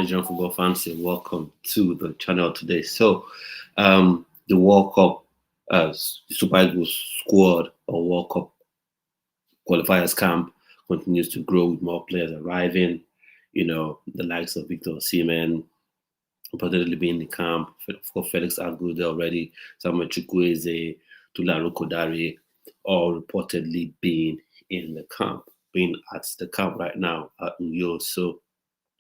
Nigerian football fans, and welcome to the channel today. The World Cup Super Eagles squad or World Cup qualifiers camp continues to grow with more players arriving. The likes of Victor Osimhen reportedly being in the camp. Of course, Felix Aguilera already, Samuel Chukwueze, Tolu Arokodare, all reportedly being at the camp right now at Uyo. So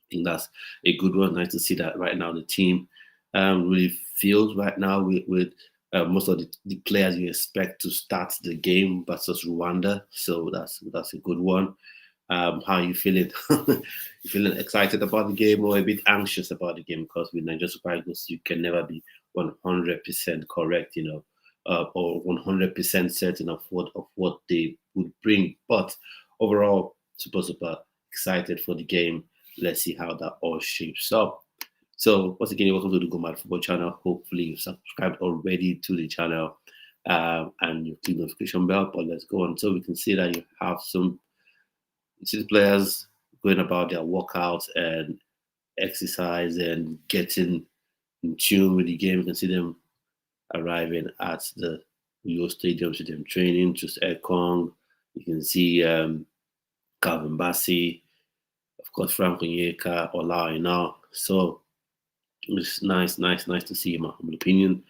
I think that's a good one. Nice to see that right now the team really feels right now with most of the players you expect to start the game versus Rwanda. So that's a good one. How are you feeling? You feeling excited about the game or a bit anxious about the game? Because with Nigeria Super Eagles, you can never be 100% correct, or 100% certain of what they would bring. But overall, super excited for the game. Let's see how that all shapes up. So once again, welcome to the Go Mad Football channel. Hopefully you've subscribed already to the channel and you click the notification bell. But let's go on. So we can see that you have some players going about their workouts and exercise and getting in tune with the game. You can see them arriving at the Uyo Stadium, to them training, just Ekong. You can see Calvin Bassey, of course, Frank Onyeka, Ola now. So it's nice to see, in my humble opinion,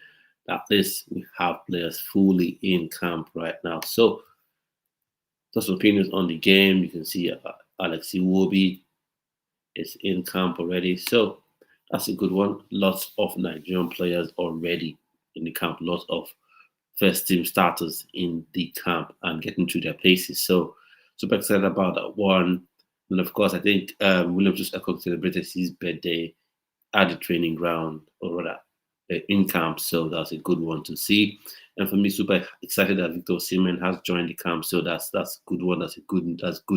that we have players fully in camp right now. So just opinions on the game. You can see Alex Iwobi is in camp already. So that's a good one. Lots of Nigerian players already in the camp. Lots of first team starters in the camp and getting to their places. So super excited about that one. And of course, I think William just celebrated his birthday at the training ground, or rather in camp. So that's a good one to see. And for me, super excited that Victor Osimhen has joined the camp. So that's a good one. That's good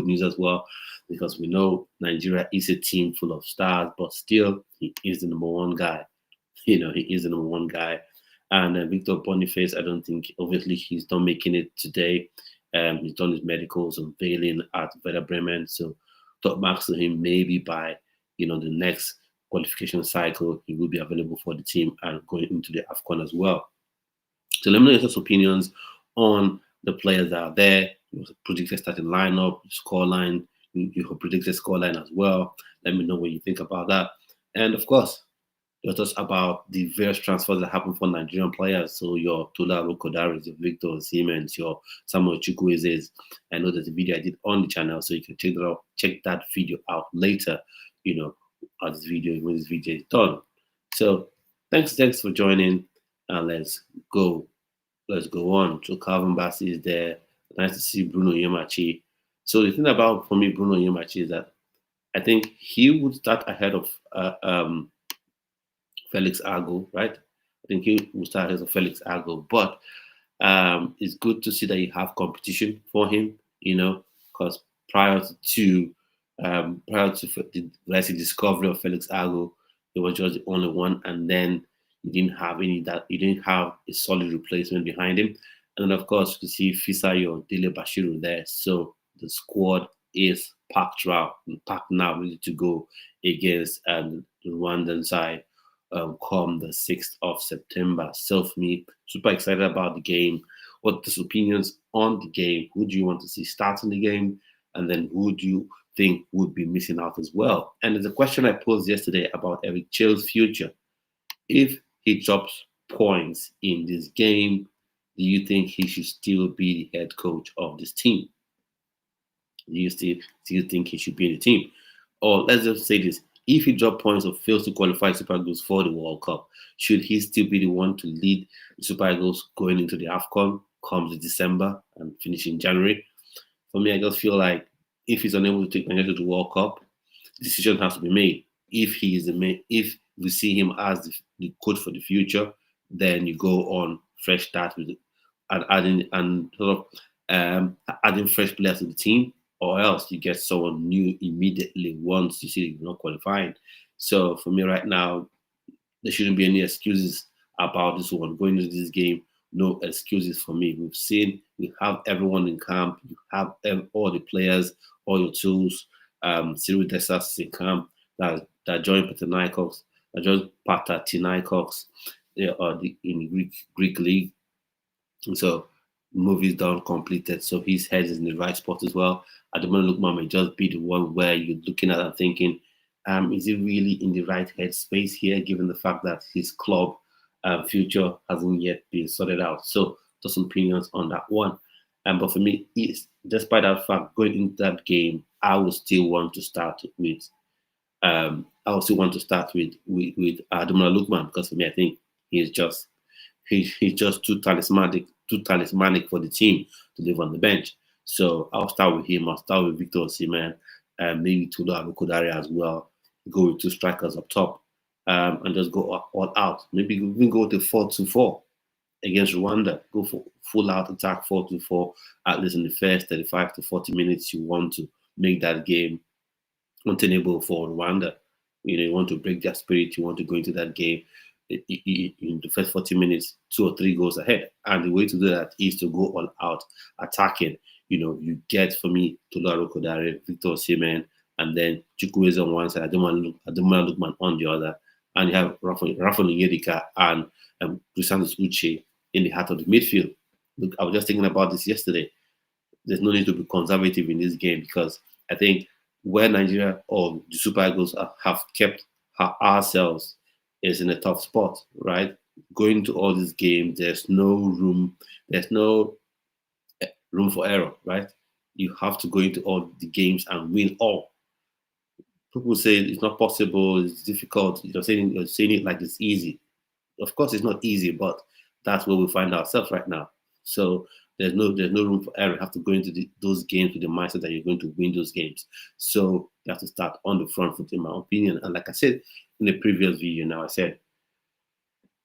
news as well, because we know Nigeria is a team full of stars, but still he is the number one guy. He is the number one guy. And Victor Boniface, I don't think, obviously he's not making it today. He's done his medicals and failing at Werder Bremen. So top marks to him, maybe by the next qualification cycle he will be available for the team and going into the AFCON as well. So let me know your opinions on the players that are there, your predicted starting lineup, scoreline, your predicted scoreline as well. Let me know what you think about that. And of course, your thoughts about the various transfers that happen for Nigerian players. So your Tolu Arokodare, your Victor Osimhen, your Samuel Chukwueze. I know there's a video I did on the channel, so you can check that video out later, when this video is done. So thanks for joining, and let's go on. So Calvin Bassey is there. Nice to see Bruno Yemachi. So the thing about, for me, Bruno Yemachi is that I think he would start ahead of Felix Agu, right? I think he will start ahead of Felix Agu, but it's good to see that you have competition for him, because prior to the discovery of Felix Agu, he was just the only one, and then you didn't have a solid replacement behind him. And then of course you see Fisayo Dele Bashiru there. So the squad is packed now, ready to go against the Rwandan side come the 6th of September. So for me, super excited about the game. What the opinions on the game? Who do you want to see starting the game? And then who do you think would be missing out as well? And there's a question I posed yesterday about Eric Chill's future. If he drops points in this game, do you think he should still be the head coach of this team? Do you still think he should be in the team? Or let's just say this: if he drops points or fails to qualify Super Eagles for the World Cup, should he still be the one to lead the Super Eagles going into the AFCON comes December and finish in January? For me, I just feel like if he's unable to take Nigeria to the World Cup, the decision has to be made. If if we see him as the coach for the future, then you go on fresh start with adding fresh players to the team, or else you get someone new immediately once you see you're not qualifying. So for me right now, there shouldn't be any excuses about this one going into this game. No excuses for me. We have everyone in camp. You have all the players, all your tools. Cyril Dessas in camp. That's that joined Panathinaikos, that joined Panathinaikos, in the Greek league. And so movie's done, completed. So his head is in the right spot as well. Ademola Lookman may just be the one where you're looking at and thinking, is he really in the right headspace here, given the fact that his club future hasn't yet been sorted out? So just some opinions on that one. But for me, despite that fact, going into that game, I would still want to start with Ademola Lookman, because for me, I think he's just he's just too talismanic for the team to leave on the bench. So I'll start with him. I'll start with Victor Osimhen, and maybe Tolu Arokodare as well. Go with two strikers up top, and just go all out. Maybe even go to 4-2-4 against Rwanda. Go for full out attack 4-2-4, at least in the first 35 to 40 minutes. You want to make that game untenable for Rwanda. You want to break their spirit. You want to go into that game in the first 40 minutes, 2 or 3 goals ahead. And the way to do that is to go all out attacking. You get, for me, Tolu Arokodare, Victor Osimhen, and then Chukwueze on one side, Ademola Lookman on the other. And you have Rafa Onyedika and Chrisandos Uche in the heart of the midfield. Look, I was just thinking about this yesterday. There's no need to be conservative in this game, because I think where Nigeria or the Super Eagles have kept ourselves is in a tough spot, right? Going to all these games, there's no room for error, right? You have to go into all the games and win all. People say it's not possible, it's difficult. You're saying it like it's easy. Of course, it's not easy, but that's where we find ourselves right now. So there's no room for error. You have to go into those games with the mindset that you're going to win those games. So you have to start on the front foot, in my opinion. And like I said in the previous video, now I said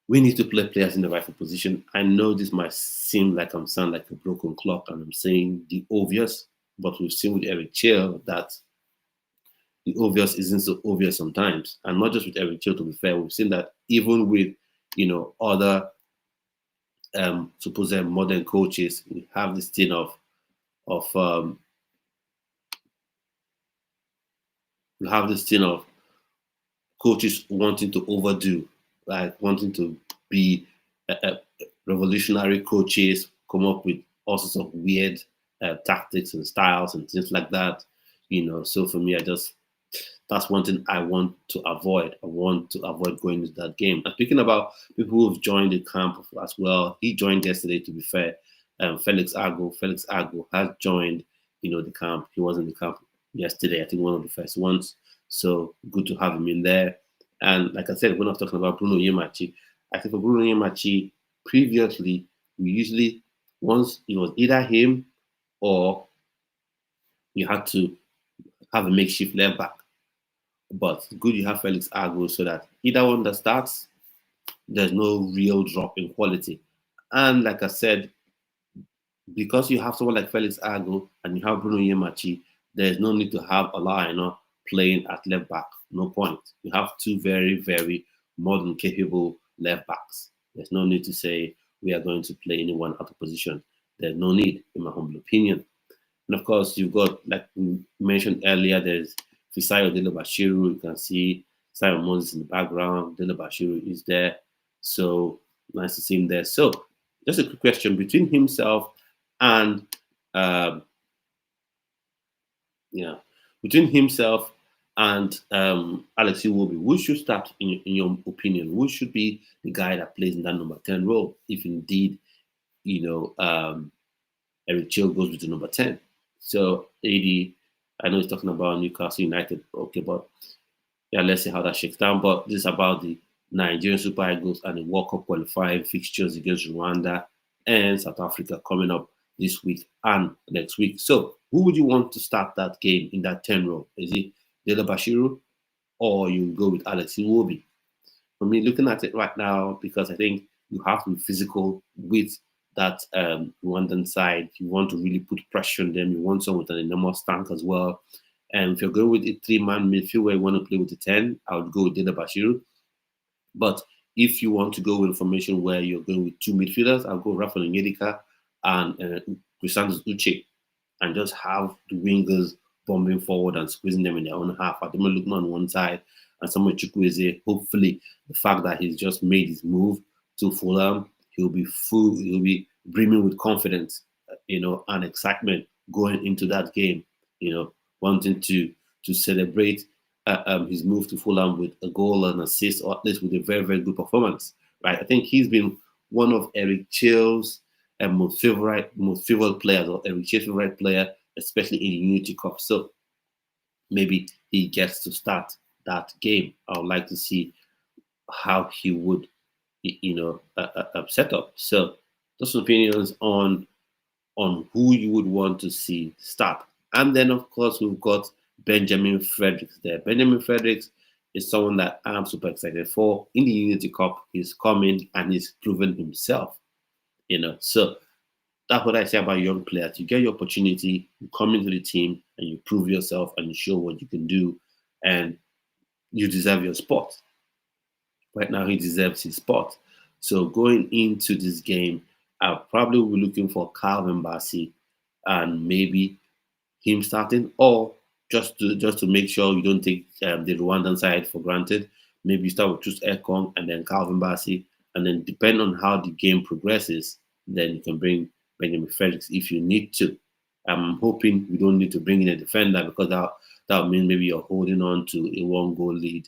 we need to play players in the rightful position. I know this might seem like I'm sounding like a broken clock and I'm saying the obvious, but we've seen with Eric Chell that the obvious isn't so obvious sometimes. And not just with Eric Chell, to be fair, we've seen that even with other supposed modern coaches, we have this thing of coaches wanting to overdo, like wanting to be revolutionary coaches, come up with all sorts of weird tactics and styles and things like that. So for me, that's one thing I want to avoid. I want to avoid going into that game. And speaking about people who've joined the camp as well, he joined yesterday, to be fair. Felix Agu has joined, the camp. He was in the camp yesterday, I think one of the first ones. So good to have him in there. And like I said, when I was talking about Bruno Yemachi, I think for Bruno Yemachi, previously, we usually, once it was either him or you had to have a makeshift left back. But good you have Felix Agu, so that either one that starts, there's no real drop in quality. And like I said, because you have someone like Felix Agu and you have Bruno Yemachi, there's no need to have a Lionel playing at left back. No point. You have two very, very modern, capable left backs. There's no need to say we are going to play anyone out of position. There's no need, in my humble opinion. And of course, you've got, like we mentioned earlier, there's Fisayo Dele Bashiru. You can see Simon Moses in the background. Dele Bashiru is there. So nice to see him there. So just a quick question between himself and Alex Iwobi, who should start in your opinion? Who should be the guy that plays in that number 10 role? If indeed, Eric Chell goes with the number 10. So AD, I know he's talking about Newcastle United. Okay, but yeah, let's see how that shakes down. But this is about the Nigerian Super Eagles and the World Cup qualifying fixtures against Rwanda and South Africa coming up this week and next week. So who would you want to start that game in that 10 role? Is it Dele Bashiru or you go with Alex Iwobi? For me, looking at it right now, because I think you have to be physical with that Rwandan side. You want to really put pressure on them. You want someone with an enormous tank as well. And if you're going with a 3-man midfield where you want to play with the 10, I would go with Dele Bashiru. But if you want to go with a formation where you're going with 2 midfielders, I'll go Rafa Onyedika and Chrisandos Uche, and just have the wingers bombing forward and squeezing them in their own half. Ademola Lookman on one side and someone Chukwueze, hopefully the fact that he's just made his move to Fulham, he'll be brimming with confidence, and excitement going into that game, wanting to celebrate his move to Fulham with a goal and assist, or at least with a very, very good performance, right? I think he's been one of Eric Chill's most favorite players, or Eric Chill's favorite player, especially in the Unity Cup. So maybe he gets to start that game. I would like to see how he would, set up. So those opinions on who you would want to see start. And then, of course, we've got Benjamin Fredericks there. Benjamin Fredericks is someone that I'm super excited for. In the Unity Cup, he's coming and he's proven himself. So that's what I say about young players. You get your opportunity, you come into the team, and you prove yourself and you show what you can do, and you deserve your spot. Right now, he deserves his spot. So going into this game, I'll probably be looking for Calvin Bassey and maybe him starting, or just to make sure you don't take the Rwandan side for granted. Maybe you start with just Ekong and then Calvin Bassey, and then depending on how the game progresses, then you can bring Benjamin Fredericks if you need to. I'm hoping we don't need to bring in a defender, because that would mean maybe you're holding on to a 1-goal lead,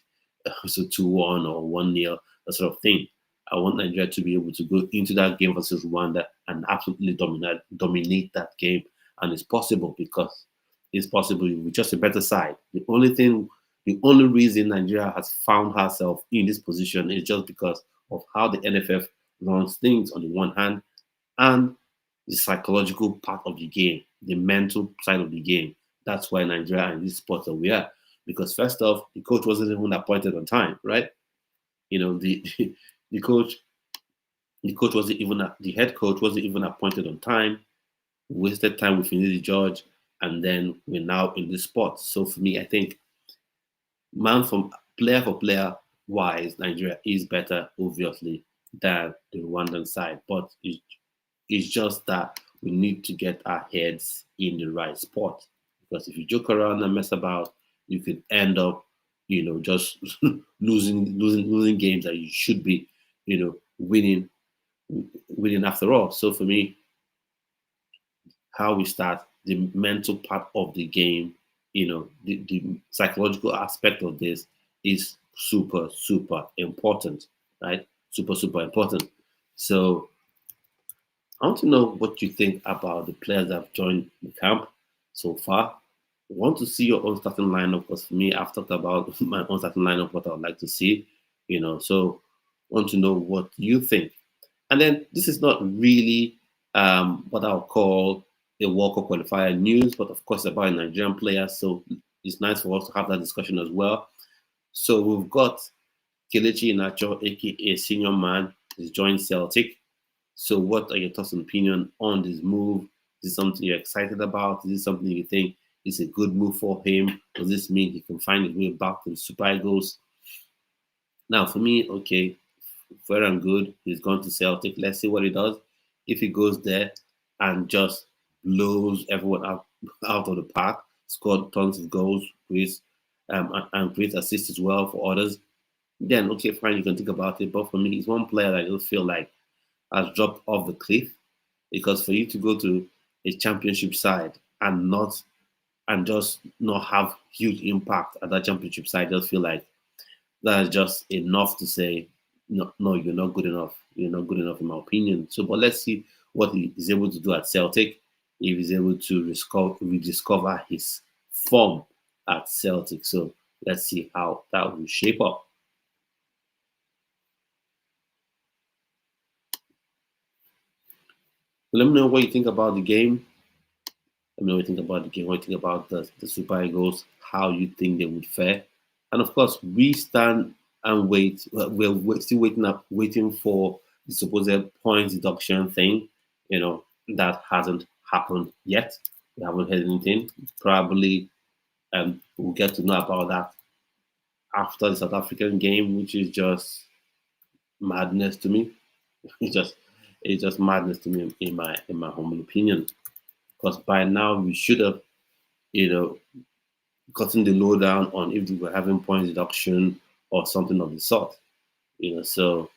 so 2-1 or 1-0, that sort of thing. I want Nigeria to be able to go into that game versus Rwanda and absolutely dominate that game. And it's possible, because it's possible with just a better side. The only reason Nigeria has found herself in this position is just because of how the NFF runs things on the one hand, and the psychological part of the game, the mental side of the game. That's why Nigeria in this spot that we are. Because first off, the coach wasn't even appointed on time, right? The coach wasn't even the head coach wasn't even appointed on time. Wasted time with Finidi George, and then we're now in this spot. So for me, I think player for player wise, Nigeria is better, obviously, than the Rwandan side. But it's just that we need to get our heads in the right spot. Because if you joke around and mess about, you could end up, just losing games that you should be, winning after all. So for me, how we start, the mental part of the game, the psychological aspect of this is super, super important, right? Super, super important. So I want to know what you think about the players that have joined the camp so far. I want to see your own starting lineup, because for me, I've talked about my own starting lineup, what I would like to see, so I want to know what you think. And then this is not really what I'll call a World Cup qualifier news, but of course about Nigerian players, so it's nice for us to have that discussion as well. So we've got Kelechi Iheanacho, aka Senior Man, has joined Celtic. So what are your thoughts and opinion on this move? Is this something you're excited about? Is this something you think is a good move for him? Does this mean he can find his way back to the Super Eagles? Now, for me, okay, fair and good. He's gone to Celtic. Let's see what he does. If he goes there and just blows everyone out of the park, scored tons of goals, and creates assists as well for others, then okay, fine, you can think about it. But for me, he's one player that I just feel like has dropped off the cliff, because for you to go to a championship side and just not have huge impact at that championship side, I just feel like that's just enough to say no, you're not good enough. You're not good enough, in my opinion. So, but let's see what he is able to do at Celtic, if he's able to rediscover his form at Celtic. So let's see how that will shape up. Let me know what you think about the game. Let me know what you think about the game, what you think about the Super Eagles, how you think they would fare. And of course, we stand and wait. We're still waiting for the supposed points deduction thing. That hasn't happened yet. We haven't heard anything. Probably we'll get to know about that after the South African game, which is just madness to me. It's just madness to me, in my humble opinion. Because by now we should have, cutting the lowdown on if they were having point deduction or something of the sort. So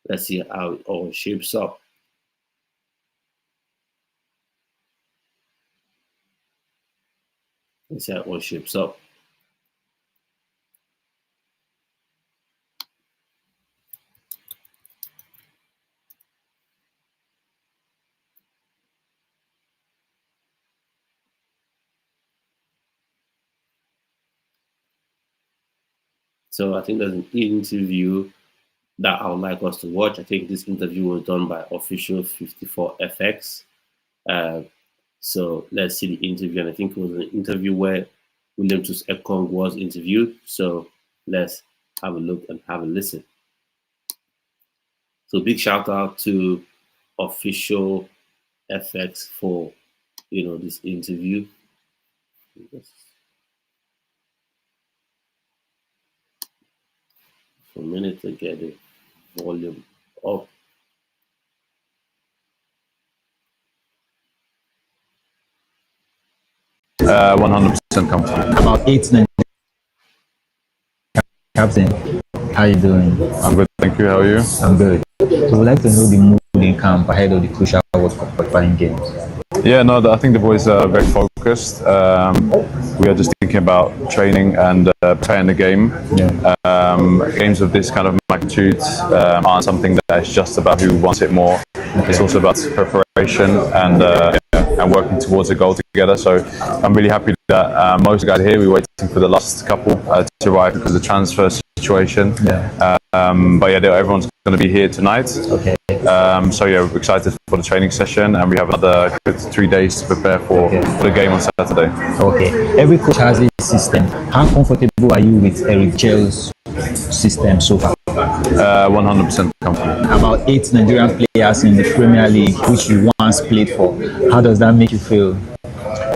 let's see how it all shapes up. Let's see how it all shapes up. So I think there's an interview that I would like us to watch. I think this interview was done by Official 54FX. So let's see the interview. And I think it was an interview where William Ekong was interviewed. So let's have a look and have a listen. So big shout out to Official FX for this interview. For a minute to get the volume up. 100% comfortable. About 8 Captain, how you doing? I'm good, thank you. How are you? I'm good. So we'd like to know the mood in camp ahead of the crucial World Cup qualifying games. Yeah, no, I think the boys are very focused. We are just thinking about training and playing the game. Yeah. Games of this kind of magnitude aren't something that is just about who wants it more. It's also about preparation and working towards a goal together. So I'm really happy that most of the guys here, we're waiting for the last couple to arrive because of the transfer situation. Yeah. But yeah, everyone's going to be here tonight. Okay. So yeah, we're excited for the training session, and we have another good 3 days to prepare for the game on Saturday. Okay. Every coach has a system. How comfortable are you with Eric Chell's system so far? 100% comfortable. About 8 Nigerian players in the Premier League, which you once played for. How does that make you feel?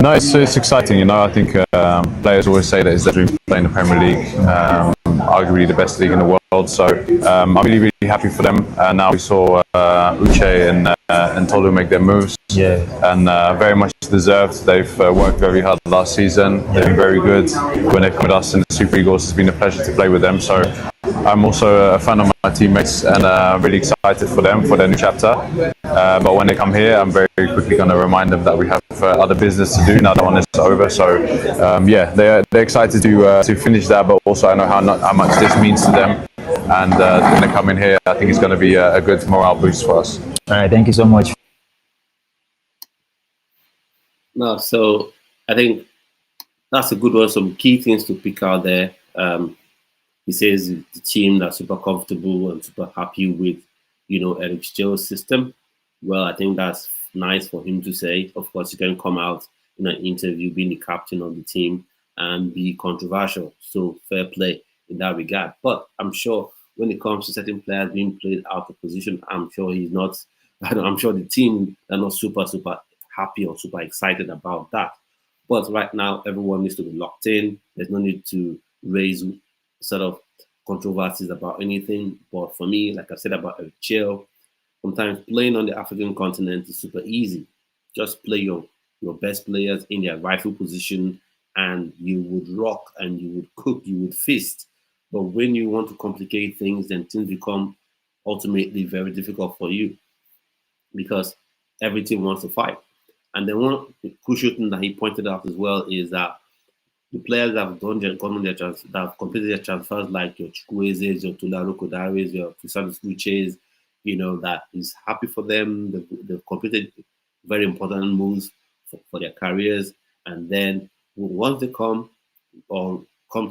No, it's exciting. I think players always say that it's their dream to play in the Premier League, arguably the best league in the world. So I'm really, really happy for them. Now we saw Uche and Tolu make their moves. Yeah. And very much deserved. They've worked very hard last season. They've been very good. When they've come with us in the Super Eagles, it's been a pleasure to play with them. So I'm also a fan of my teammates and really excited for them, for their new chapter. But when they come here, I'm very quickly going to remind them that we have other business to do now that one is over. So yeah, they're excited to finish that, but also I know how much this means to them. And when they come in here, I think it's going to be a good morale boost for us. All right, thank you so much. No, so I think that's a good one. Some key things to pick out there. He says the team that's super comfortable and super happy with, Eric Chell's system. Well, I think that's nice for him to say. Of course, you can come out in an interview being the captain of the team and be controversial. So fair play in that regard. But I'm sure when it comes to certain players being played out of position, I'm sure he's not. I'm sure the team are not super happy or super excited about that. But right now, everyone needs to be locked in. There's no need to raise sort of controversies about anything. But for me, like I said about Eric Chell, sometimes playing on the African continent is super easy. Just play your best players in their rightful position and you would rock and you would cook, you would feast. But when you want to complicate things, then things become ultimately very difficult for you because every team wants to fight. And then one crucial thing that he pointed out as well is that the players that have that have completed their transfers, like your Chukwueze, your Tolu Arokodare, your Uches, that is happy for them. They've completed very important moves for their careers. And then once they come to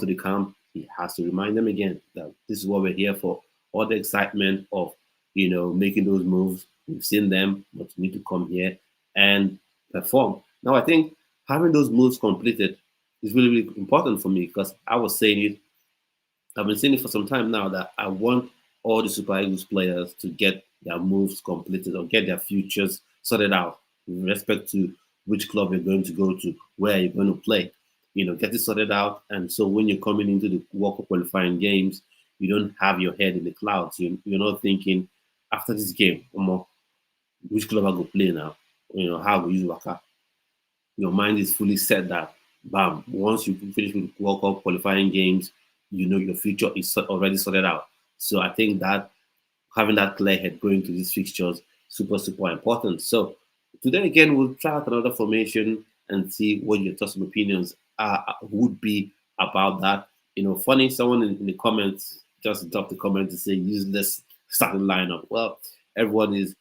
the camp, he has to remind them again that this is what we're here for. All the excitement of, making those moves. We've seen them, but we need to come here and perform. Now, I think having those moves completed is really, really important for me because I've been saying it for some time now that I want all the Super Eagles players to get their moves completed or get their futures sorted out with respect to which club you're going to go to, where you're going to play. Get it sorted out. And so when you're coming into the World Cup qualifying games, you don't have your head in the clouds. You're not thinking, after this game, which club I go play now? How I go use Waka. Your mind is fully set that bam, once you finish with World Cup qualifying games, you know your future is already sorted out. So I think that having that clear head going to these fixtures super important. So today again we'll try out another formation and see what your thoughts and opinions would be about that. Funny, someone in the comments just dropped the comment to say useless starting lineup. Well, everyone is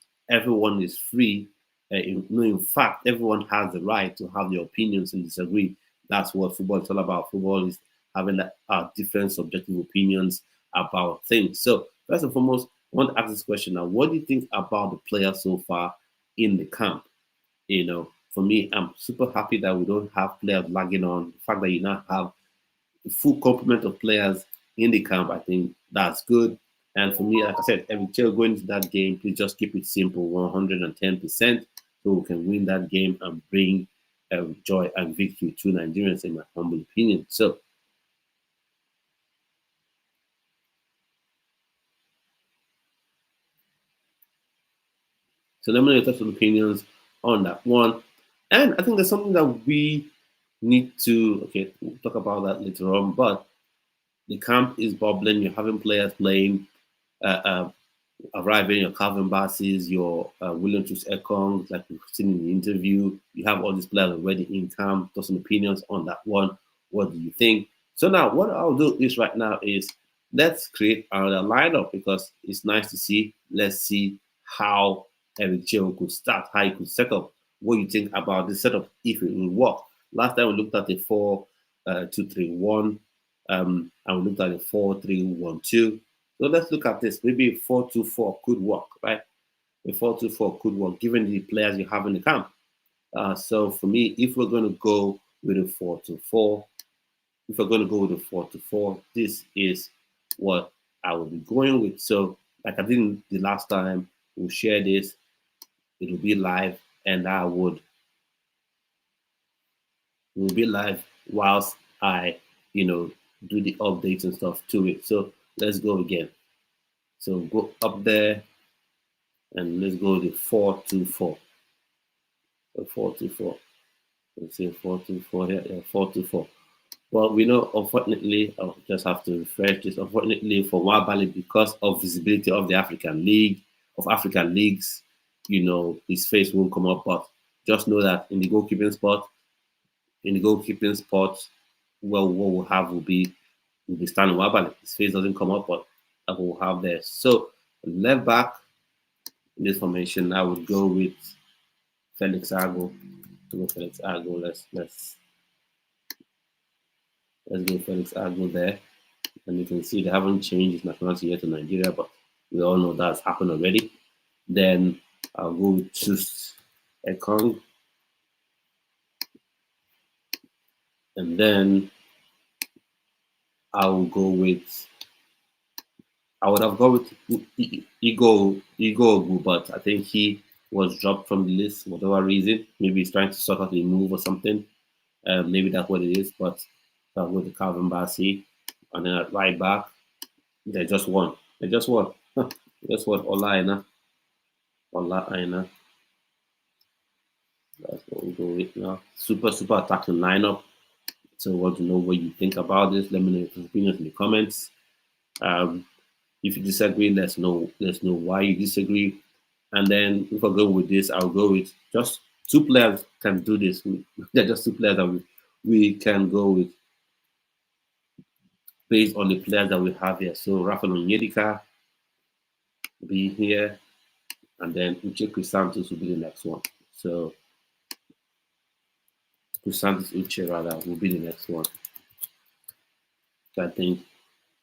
free. In fact, everyone has the right to have their opinions and disagree. That's what football is all about. Football is having different subjective opinions about things. So first and foremost, I want to ask this question now. What do you think about the players so far in the camp? For me, I'm super happy that we don't have players lagging on. The fact that you now have a full complement of players in the camp, I think that's good. And for me, like I said, every child going into that game, please just keep it simple, 110%, so we can win that game and bring joy and victory to Nigerians, in my humble opinion. So let me know your thoughts and opinions on that one. And I think there's something that we need to, we'll talk about that later on, but the camp is bubbling. You're having players playing, arriving, your Calvin Bassis, your William Ekong, like we've seen in the interview. You have all these players already in camp. Thoughts and opinions on that one. What do you think? So now what I'll do is right now is let's create another lineup because it's nice to see. Let's see how Eric Cheo could start, how he could set up. What you think about this setup if it will work? Last time we looked at the 4-2-3-1, and we looked at the 4-3-1-2. So let's look at this. Maybe 4-2-4 could work, right? A 4-2-4 could work given the players you have in the camp. So for me, if we're going to go with a 4-2-4, this is what I will be going with. So like I did the last time, we'll share this. It will be live, and will be live whilst I, do the updates and stuff to it. So let's go again. So go up there and let's go to 4-2-4. So 4-2-4. Let's say 4-2-4 here. Yeah, 4-2-4. Well, we know, unfortunately, I'll just have to refresh this. Unfortunately for Wabali, because of visibility of the African League, of African leagues, his face won't come up. But just know that in the goalkeeping spot, well, what we'll have will be Stanley Wabali. His face doesn't come up, but that we'll have there. So left back in this formation, I would go with Felix Agu. Let's go Felix Agu there. And you can see they haven't changed his nationality yet to Nigeria, but we all know that's happened already. Then I'll go with Chus Ekong. And then I would have gone with Igor, but I think he was dropped from the list for whatever reason. Maybe he's trying to sort out a move or something. Maybe that's what it is. But I'll go to Calvin Bassi. And then at right back, they just won. Just what Ola Aina. That's what we go with now. Super attacking lineup. So I want to know what you think about this. Let me know your opinions in the comments. If you disagree, let's know why you disagree. And then if I go with this, I'll go with just two players can do this. They're just two players that we can go with based on the players that we have here. So Rafael Onyedika will be here, and then Uche Santos will be the next one. So Santos Uche rather will be the next one. So I think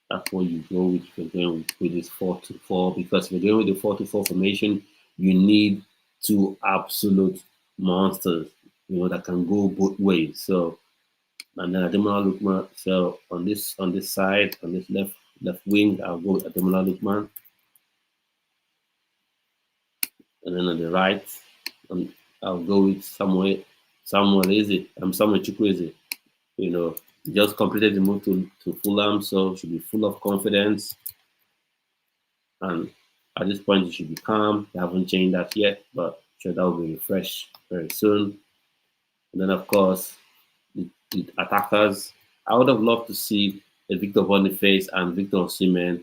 that's what you go with if you're going with this 4-2-4, because if you're going with the 4-2-4 formation, you need two absolute monsters, that can go both ways. So, and then Ademola Lookman. So on this side, on this left wing, I'll go with Ademola Lookman, and then on the right, I'll go with Samuel Chukwueze. Just completed the move to Fulham, so should be full of confidence. And at this point, you should be calm. They haven't changed that yet, but I'm sure that will be refreshed very soon. And then, of course, the with attackers. I would have loved to see a Victor Boniface and Victor Osimhen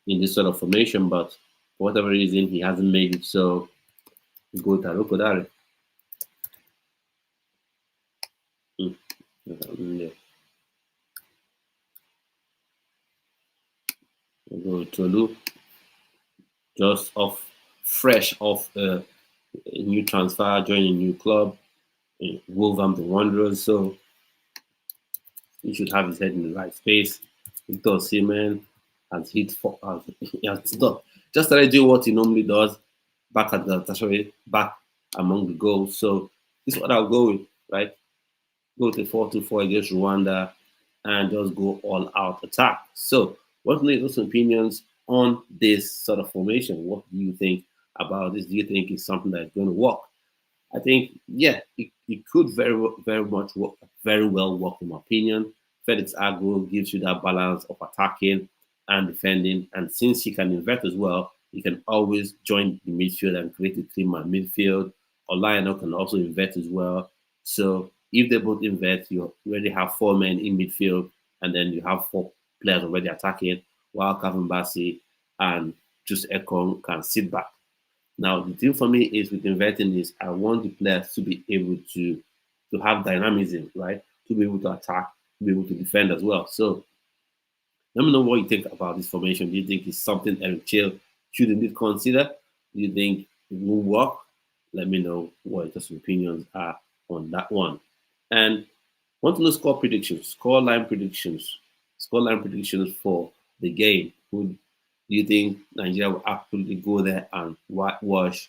in this sort of formation, but for whatever reason, he hasn't made it. So we go to Arokodare. Yeah. We go with Tolu, just fresh off a new transfer, joining a new club, Wolverhampton Wanderers. So he should have his head in the right space. Victor Osimhen has hit for he has done, just started doing what he normally does back at Galatasaray, back among the goals. So this is what I'll go with, right? Go to 4-2-4 against Rwanda and just go all out attack. So what are those opinions on this sort of formation? What do you think about this? Do you think it's something that is going to work? I think, yeah, it could very much work, very well work, in my opinion. Felix Agu gives you that balance of attacking and defending. And since he can invert as well, he can always join the midfield and create a three-man midfield. Olaino can also invert as well. So if they both invert, you already have four men in midfield, and then you have four players already attacking, while Kevin Bassi and just Ekong can sit back. Now, the thing for me is with inverting is I want the players to be able to have dynamism, right? To be able to attack, to be able to defend as well. So let me know what you think about this formation. Do you think it's something Eric Chill should indeed consider? Do you think it will work? Let me know what your opinions are on that one. And want to know scoreline predictions for the game. Who do you think Nigeria will absolutely go there and whitewash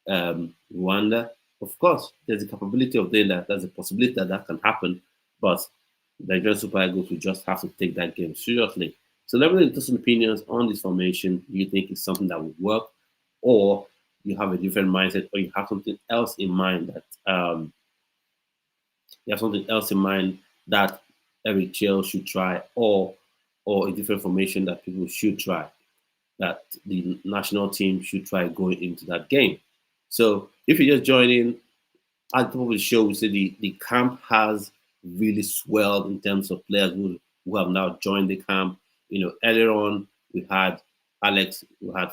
Rwanda? Of course, there's a capability of doing that. There's a possibility that that can happen, but the Nigerian Super Eagles will just have to take that game seriously. So let me know some opinions on this formation. Do you think it's something that would work, or you have a different mindset, or you have something else in mind that Eric Chell should try, or a different formation that people should try, that the national team should try going into that game. So if you're just joining, at the top of the show, we say the camp has really swelled in terms of players who have now joined the camp. Earlier on we had we had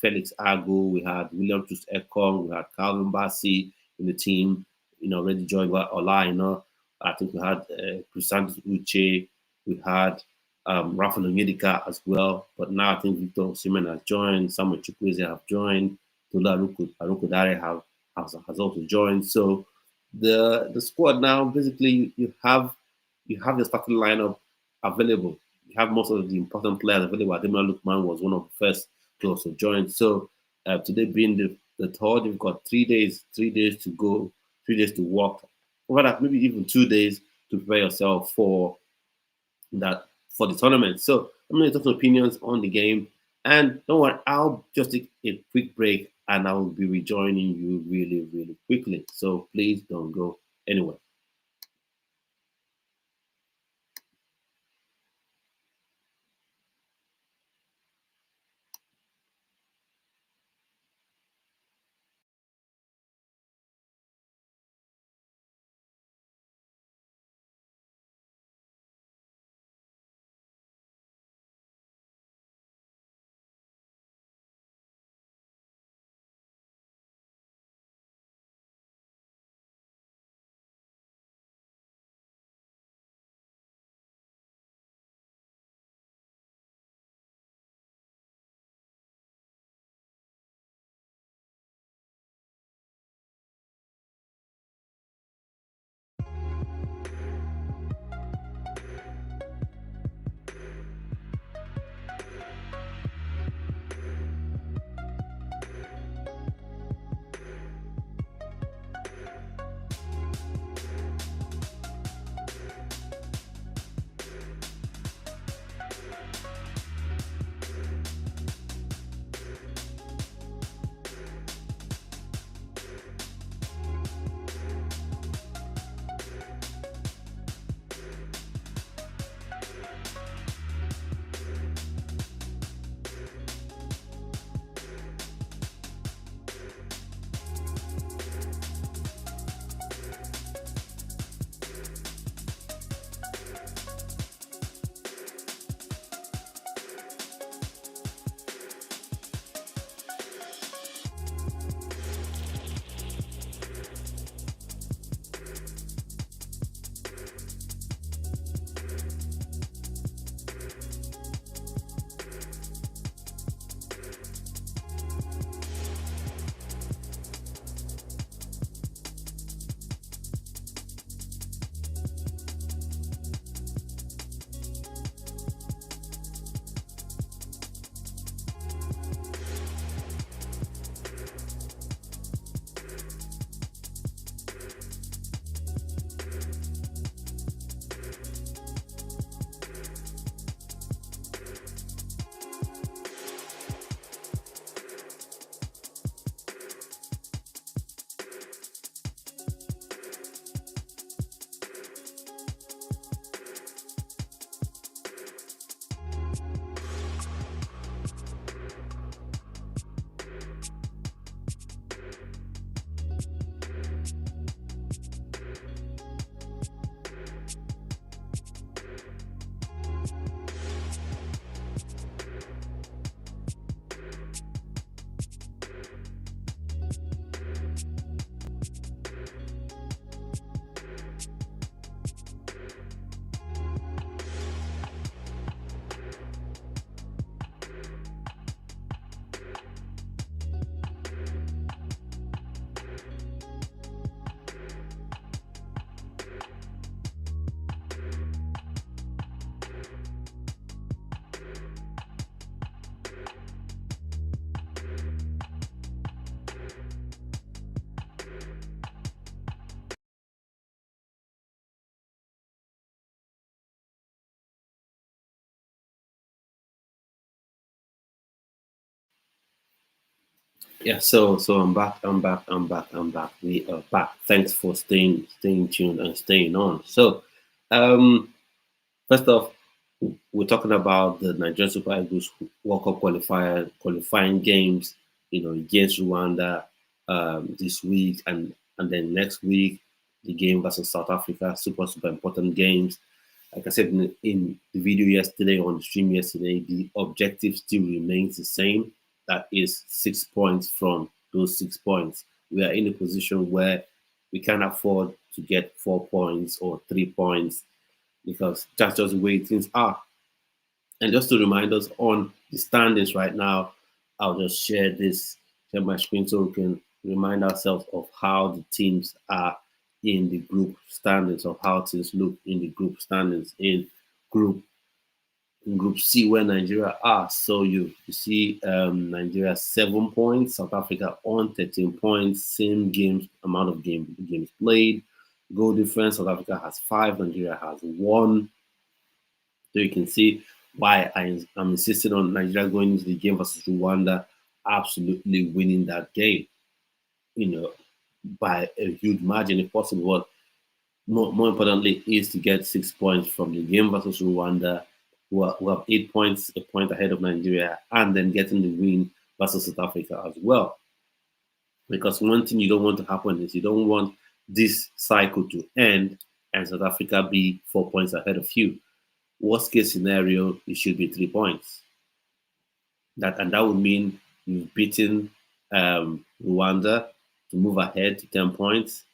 Felix Agu, we had William Trust Ekong, we had Calvin Bassi in the team, already joined by Ola, I think we had Chrysanthus Uche, we had Rafa Onyedika as well, but now I think Victor Osimhen has joined, Samuel Chukwueze have joined, Tolu Arokodare has also joined. So the squad now, basically you have the starting lineup available. You have most of the important players available. Ademola Lookman was one of the first players to join. So today being the third, you've got 3 days to go, 3 days to work. Over that, maybe even 2 days to prepare yourself for the tournament. So I'm going to talk some opinions on the game. And don't worry, I'll just take a quick break and I will be rejoining you really, really quickly. So please don't go anywhere. Yeah, so I'm back. We are back. Thanks for staying tuned and staying on. So, um, first off, we're talking about the Nigerian Super Eagles World Cup qualifying games, against Rwanda this week, and then next week the game versus South Africa. Super important games. Like I said in the video yesterday, on the stream yesterday, the objective still remains the same. That is 6 points. From those 6 points, we are in a position where we can't afford to get 4 points or 3 points, because that's just the way things are. And just to remind us on the standings right now, I'll just share my screen so we can remind ourselves of how the teams are in the group standings, of how things look in the group standings group Group C, where Nigeria are. So you see Nigeria 7 points, South Africa on 13 points, same amount of games played. Goal difference, South Africa has 5, Nigeria has 1. So you can see why I'm insisting on Nigeria going into the game versus Rwanda, absolutely winning that game, you know, by a huge margin if possible. But more importantly is to get 6 points from the game versus Rwanda, who have 8 points, a point ahead of Nigeria, and then getting the win versus South Africa as well. Because one thing you don't want to happen is you don't want this cycle to end and South Africa be 4 points ahead of you. Worst case scenario, it should be 3 points. That would mean you've beaten Rwanda to move ahead to 10 points,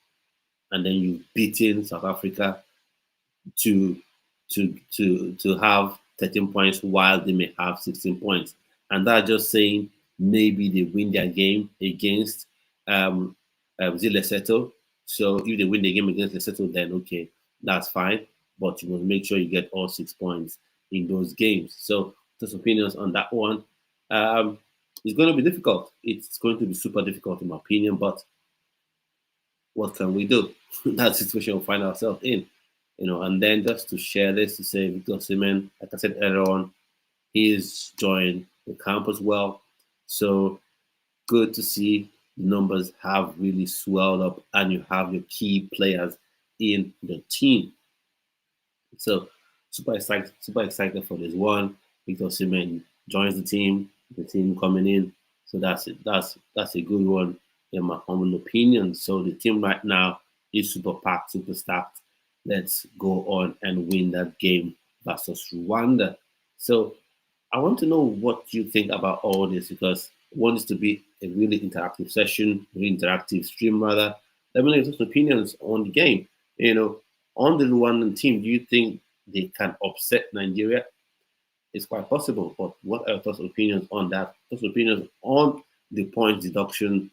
and then you've beaten South Africa to to have 13 points while they may have 16 points. And that's just saying maybe they win their game against Lesotho. So if they win the game against Lesotho, then okay, that's fine. But you must make sure you get all 6 points in those games. So just opinions on that one. It's going to be difficult. It's going to be super difficult in my opinion, but what can we do? That situation we find ourselves in. And then just to share this, to say Victor Osimhen, like I said earlier on, he's joined the camp as well. So good to see the numbers have really swelled up and you have your key players in the team. So super excited for this one. Victor Osimhen joins the team coming in. So that's it. That's a good one in my humble opinion. So the team right now is super packed, super stacked. Let's go on and win that game versus Rwanda. So I want to know what you think about all this, because I want this to be a really interactive session, really interactive stream rather. Let me know your opinions on the game. On the Rwandan team, do you think they can upset Nigeria? It's quite possible, but what are your thoughts, opinions on that? Thoughts, opinions on the point deduction?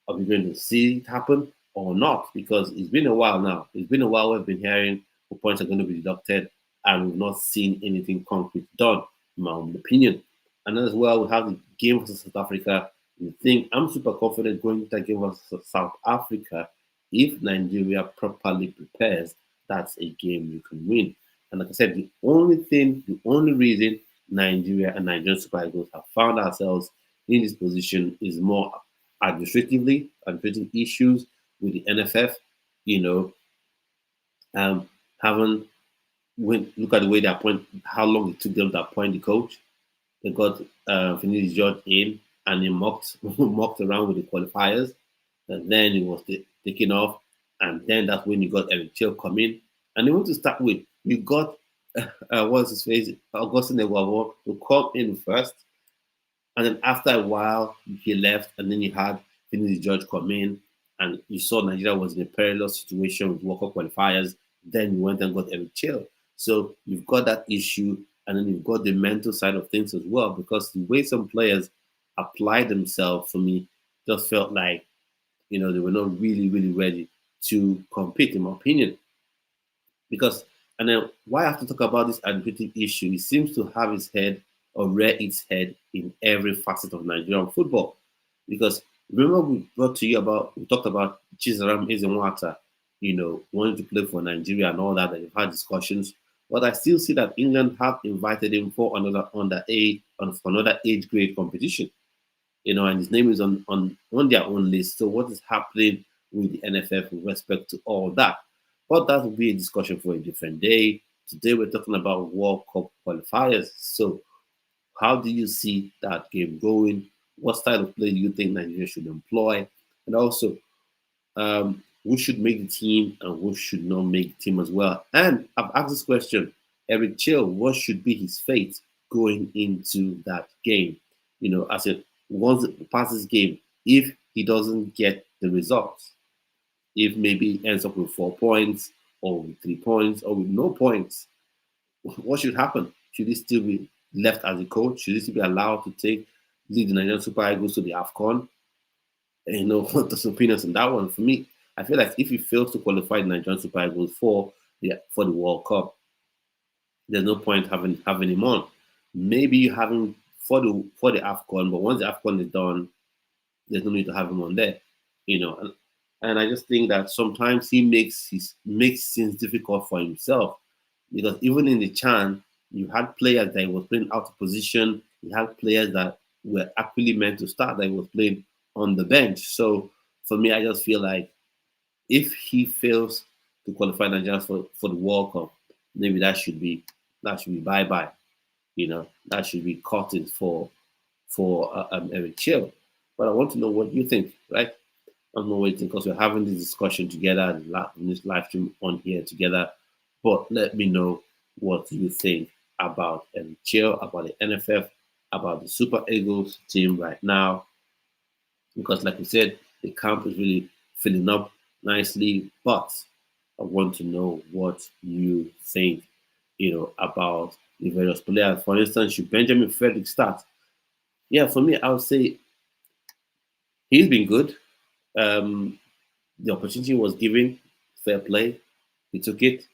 Are we going to see it happen or not? Because it's been a while now. It's been a while we've been hearing the points are going to be deducted, and we've not seen anything concrete done, in my own opinion. And as well, we have the game versus South Africa. I'm super confident going into that game versus South Africa. If Nigeria properly prepares, that's a game you can win. And like I said, the only reason Nigeria and Nigerian Super Eagles have found ourselves in this position is more administrative issues with the NFF. Haven't look at the way they appoint, how long it took them to appoint the coach. They got Finidi George in, and he mocked around with the qualifiers, and then he was taken off, and then that's when you got Eric Chell come in, and they want to start with, you got what's his face, Augustine Eguavo, to come in first, and then after a while he left, and then you had Finidi George come in, and you saw Nigeria was in a perilous situation with World Cup qualifiers. Then you went and got Eric Chell. So you've got that issue, and then you've got the mental side of things as well, because the way some players applied themselves, for me, just felt like, they were not really, really ready to compete, in my opinion. And then why I have to talk about this administrative issue, it seems to have its head, or rear its head, in every facet of Nigerian football. Because remember we talked about Chizaram Ezenwata, wanting to play for Nigeria and all that, and we've had discussions. But I still see that England have invited him for another age grade competition. and his name is on their own list. So what is happening with the NFF with respect to all that? But that will be a discussion for a different day. Today we're talking about World Cup qualifiers. So how do you see that game going? What style of play do you think Nigeria should employ? And also, who should make the team and who should not make the team as well? And I've asked this question, Eric Chill, what should be his fate going into that game? As it once it passes game, if he doesn't get the results, if maybe he ends up with 4 points or with 3 points or with no points, what should happen? Should he still be left as a coach? Should he still be allowed to lead the Nigerian Super Eagles to the AFCON? What the opinions on that one? For me, I feel like if he fails to qualify the Nigerian Super Eagles for the World Cup, there's no point having him on. Maybe you have him for the AFCON, but once the AFCON is done, there's no need to have him on there. And I just think that sometimes he makes things difficult for himself, because even in the CHAN, you had players that he was playing out of position. You had players that were actually meant to start that he was playing on the bench. So for me, I just feel like if he fails to qualify Nigeria for the World Cup, maybe that should be bye-bye. That should be cutting for Eric Chill. But I want to know what you think, right? I don't know what you think, because we're having this discussion together in this live stream on here together. But let me know what you think about Eric Chill, about the NFF, about the Super Eagles team right now. Because like we said, the camp is really filling up nicely. But I want to know what you think, about the various players. For instance, should Benjamin Frederick start? Yeah, for me, I would say he's been good. The opportunity was given, fair play. He took it.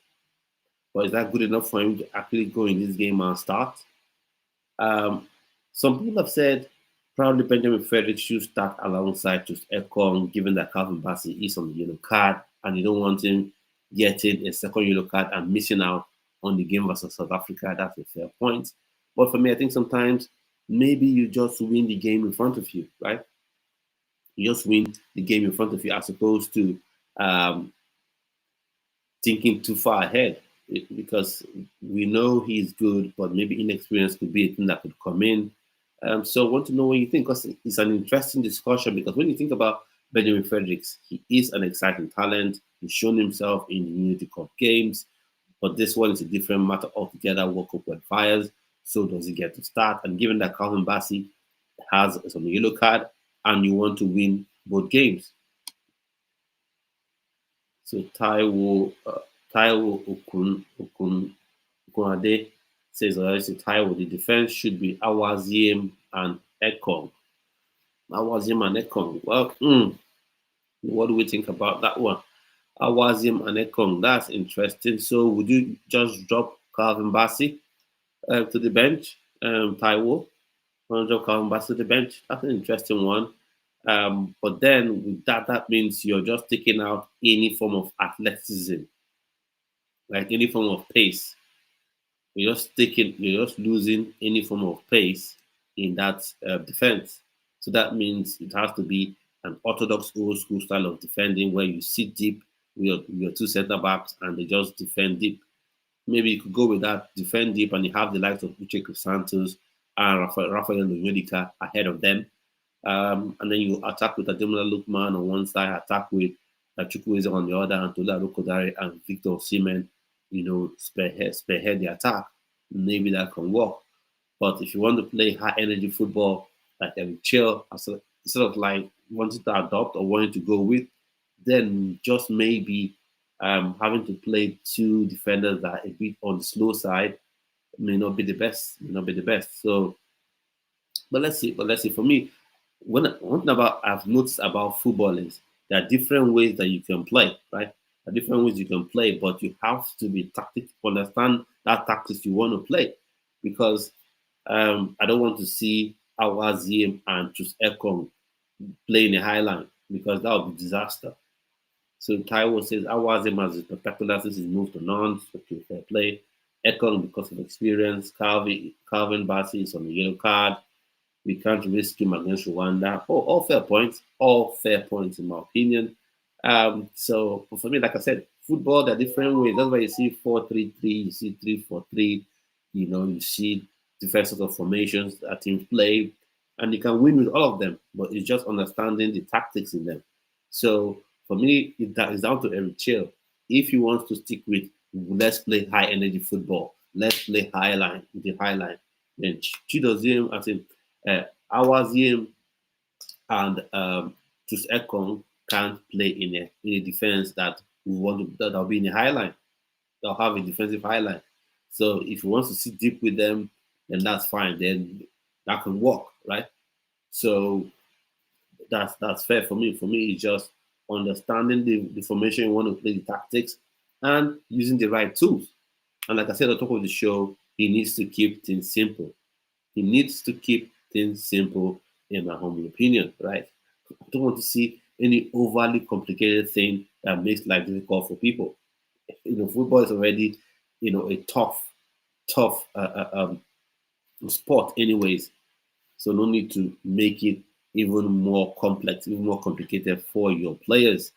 But is that good enough for him to actually go in this game and start? Some people have said probably Benjamin Frederick should start alongside just Ekong, given that Calvin Bassey is on the yellow card and you don't want him getting a second yellow card and missing out on the game versus South Africa. That's a fair point. But for me, I think sometimes maybe you just win the game in front of you, right? You just win the game in front of you as opposed to thinking too far ahead, because we know he's good, but maybe inexperience could be a thing that could come in. So I want to know what you think, because it's an interesting discussion. Because when you think about Benjamin Fredericks, he is an exciting talent. He's shown himself in the Unity Cup games, but this one is a different matter altogether. World Cup qualifiers. So does he get to start? And given that Calvin Bassey has some yellow card, and you want to win both games, so Taiwo Okunade says, Taiwo, the defense should be Awaziem and Ekong. Awaziem and Ekong. Well, what do we think about that one? Awaziem and Ekong. That's interesting. So would you just drop Calvin Bassey to the bench? Taiwo, drop Calvin Bassey to the bench. That's an interesting one. But then with that means you're just taking out any form of athleticism, like any form of pace. You're just losing any form of pace in that defense. So that means it has to be an orthodox old school style of defending where you sit deep with your two center backs and they just defend deep. Maybe you could go with that, defend deep, and you have the likes of Uche Santos and Rafael Onyedika ahead of them. And then you attack with Ademola Lookman on one side, attack with Chukwueze on the other, and Tolu Arokodare and Victor Osimhen, spearhead the attack. Maybe that can work. But if you want to play high energy football, like chill, instead of like wanting to adopt or wanting to go with, then just maybe having to play two defenders that are a bit on the slow side may not be the best. So, but let's see. For me, one thing I've noticed about football is there are different ways that you can play, right? There are different ways you can play, but you have to be tactical, understand that tactics you want to play, because I don't want to see Awaziem and Chus Ekong playing a high line, because that would be disaster. So Taiwo says Awaziem has spectacular since he's moved to Nantes, okay, fair play. Ekong because of experience. Calvin Bassey is on the yellow card. We can't risk him against Rwanda. Oh, all fair points. All fair points, in my opinion. So for me, like I said, football, there are different ways. That's why you see 4-3-3, you see 3-4-3. You see different sort of formations that teams play, and you can win with all of them. But it's just understanding the tactics in them. So for me, that is down to Eric Chill. If he wants to stick with, let's play high energy football, let's play high line with the high line. Then Chidoziem, I think, Awaziem and Tus Ekong can't play in a defense that we want that'll be in a high line. They'll have a defensive high line. So if he wants to sit deep with them, then that's fine. Then that can work, right? So that's fair for me. For me, it's just understanding the formation you want to play, the tactics, and using the right tools. And like I said at the top of the show, he needs to keep things simple. He needs to keep things simple, in my humble opinion, right? I don't want to see any overly complicated thing that makes life difficult for people. Football is already, a tough sport, anyways. So no need to make it even more complex, even more complicated for your players.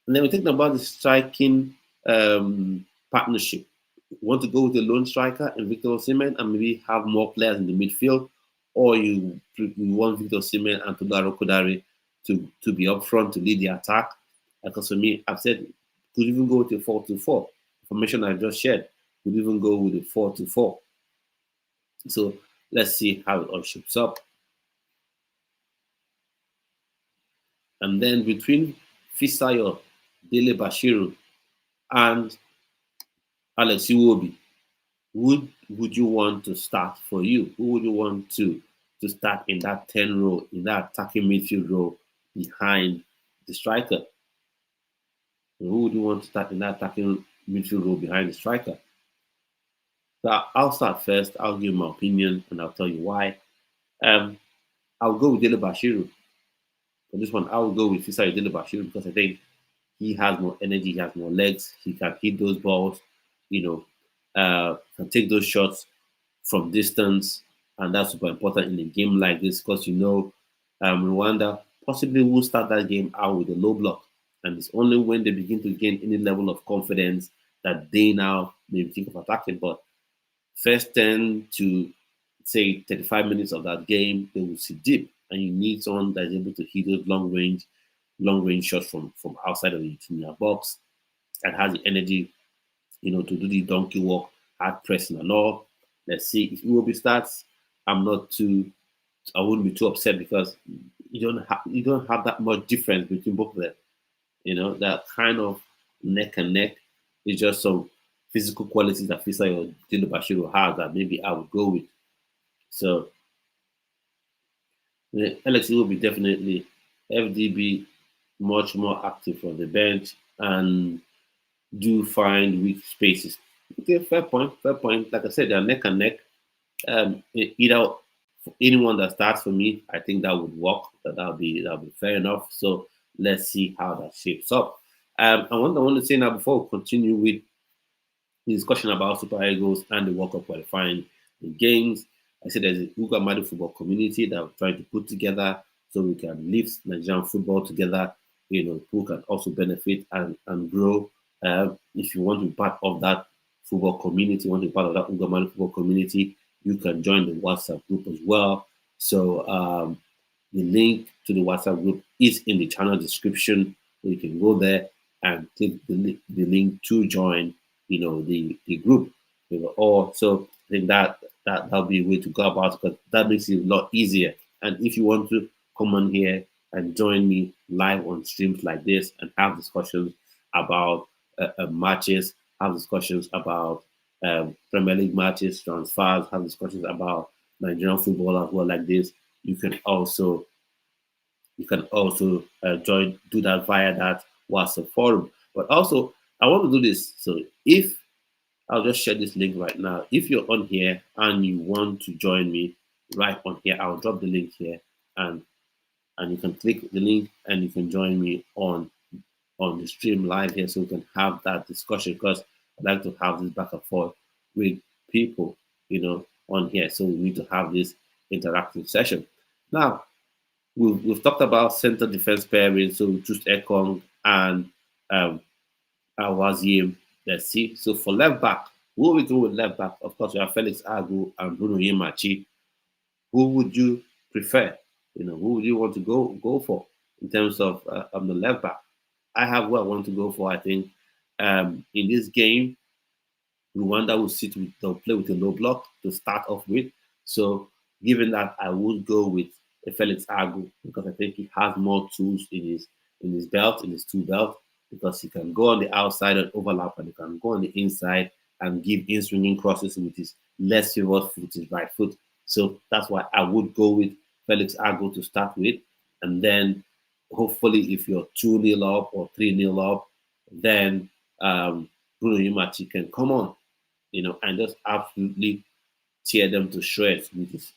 And then we think about the striking partnership. You want to go with a lone striker and Victor Osimhen and maybe have more players in the midfield, or you want Victor Osimhen and Tolu Arokodare to be up front to lead the attack. Because for me, I've said could even go with a 4-2-4. Formation I just shared could even go with a 4-2-4. So let's see how it all shapes up. And then between Fisayo, Dele Bashiru, and Alex Iwobi, would you want to start for you? Who would you want to start in that 10 row, in that attacking midfield row behind the striker? And who would you want to start in that attacking midfield row behind the striker? So I'll start first. I'll give my opinion and I'll tell you why. I'll go with Dele Bashiru. For this one, I will go with Fisayo Dele Bashiru because I think he has more energy, he has more legs, he can hit those balls, can take those shots from distance, and that's super important in a game like this because Rwanda possibly will start that game out with a low block, and it's only when they begin to gain any level of confidence that they now maybe think of attacking. But first 10 to say 35 minutes of that game, they will sit deep, and you need someone that is able to hit those long range shots from outside of the 18-yard box and has the energy, to do the donkey walk, hard pressing and all. Let's see if Iwobi starts. I wouldn't be too upset because you don't have that much difference between both of them. That kind of neck and neck is just some physical qualities that Fisayo Dele Bashiru has that maybe I would go with. So Alex will be definitely FDB, much more active from the bench and do find weak spaces. Okay, fair point. Like I said, they're neck and neck. Either for anyone that starts for me, I think that would work. That'll be fair enough. So let's see how that shapes up. I want to say now before we continue with the discussion about Super Eagles and the World Cup qualifying games. I said there's a Ugamadu football community that we're trying to put together so we can lift Nigerian football together. Who can also benefit and grow. If you want to be part of that football community, want to be part of that Ugamadu football community, you can join the WhatsApp group as well. So the link to the WhatsApp group is in the channel description. So you can go there and click the link to join, the group. So I think that'll be a way to go about it because that makes it a lot easier. And if you want to come on here and join me live on streams like this and have discussions about matches, have discussions about Premier League matches, transfers, have discussions about Nigerian football as well like this, you can also join, do that via that WhatsApp forum. But also, I want to do this. So I'll just share this link right now. If you're on here and you want to join me right on here, I'll drop the link here and you can click the link and you can join me on the stream live here so we can have that discussion because I'd like to have this back and forth with people, on here. So we need to have this interactive session. Now, we've talked about center defense pairing, so we choose Ekong and Awaziem. Let's see. So for left back, who will we go with left back? Of course, we have Felix Agu and Bruno Yimachi. Who would you prefer? Who would you want to go for in terms of the left back? I have who I want to go for. I think in this game, Rwanda they'll play with a low block to start off with. So given that, I would go with Felix Agu because I think he has more tools in his belt, in his tool belt, because he can go on the outside and overlap, and he can go on the inside and give in-swinging crosses with his less favored foot, his right foot. So that's why I would go with Felix Agu to start with. And then hopefully if you're 2-0 up or 3-0 up, then Bruno Yimachi can come on, and just absolutely tear them to shreds with his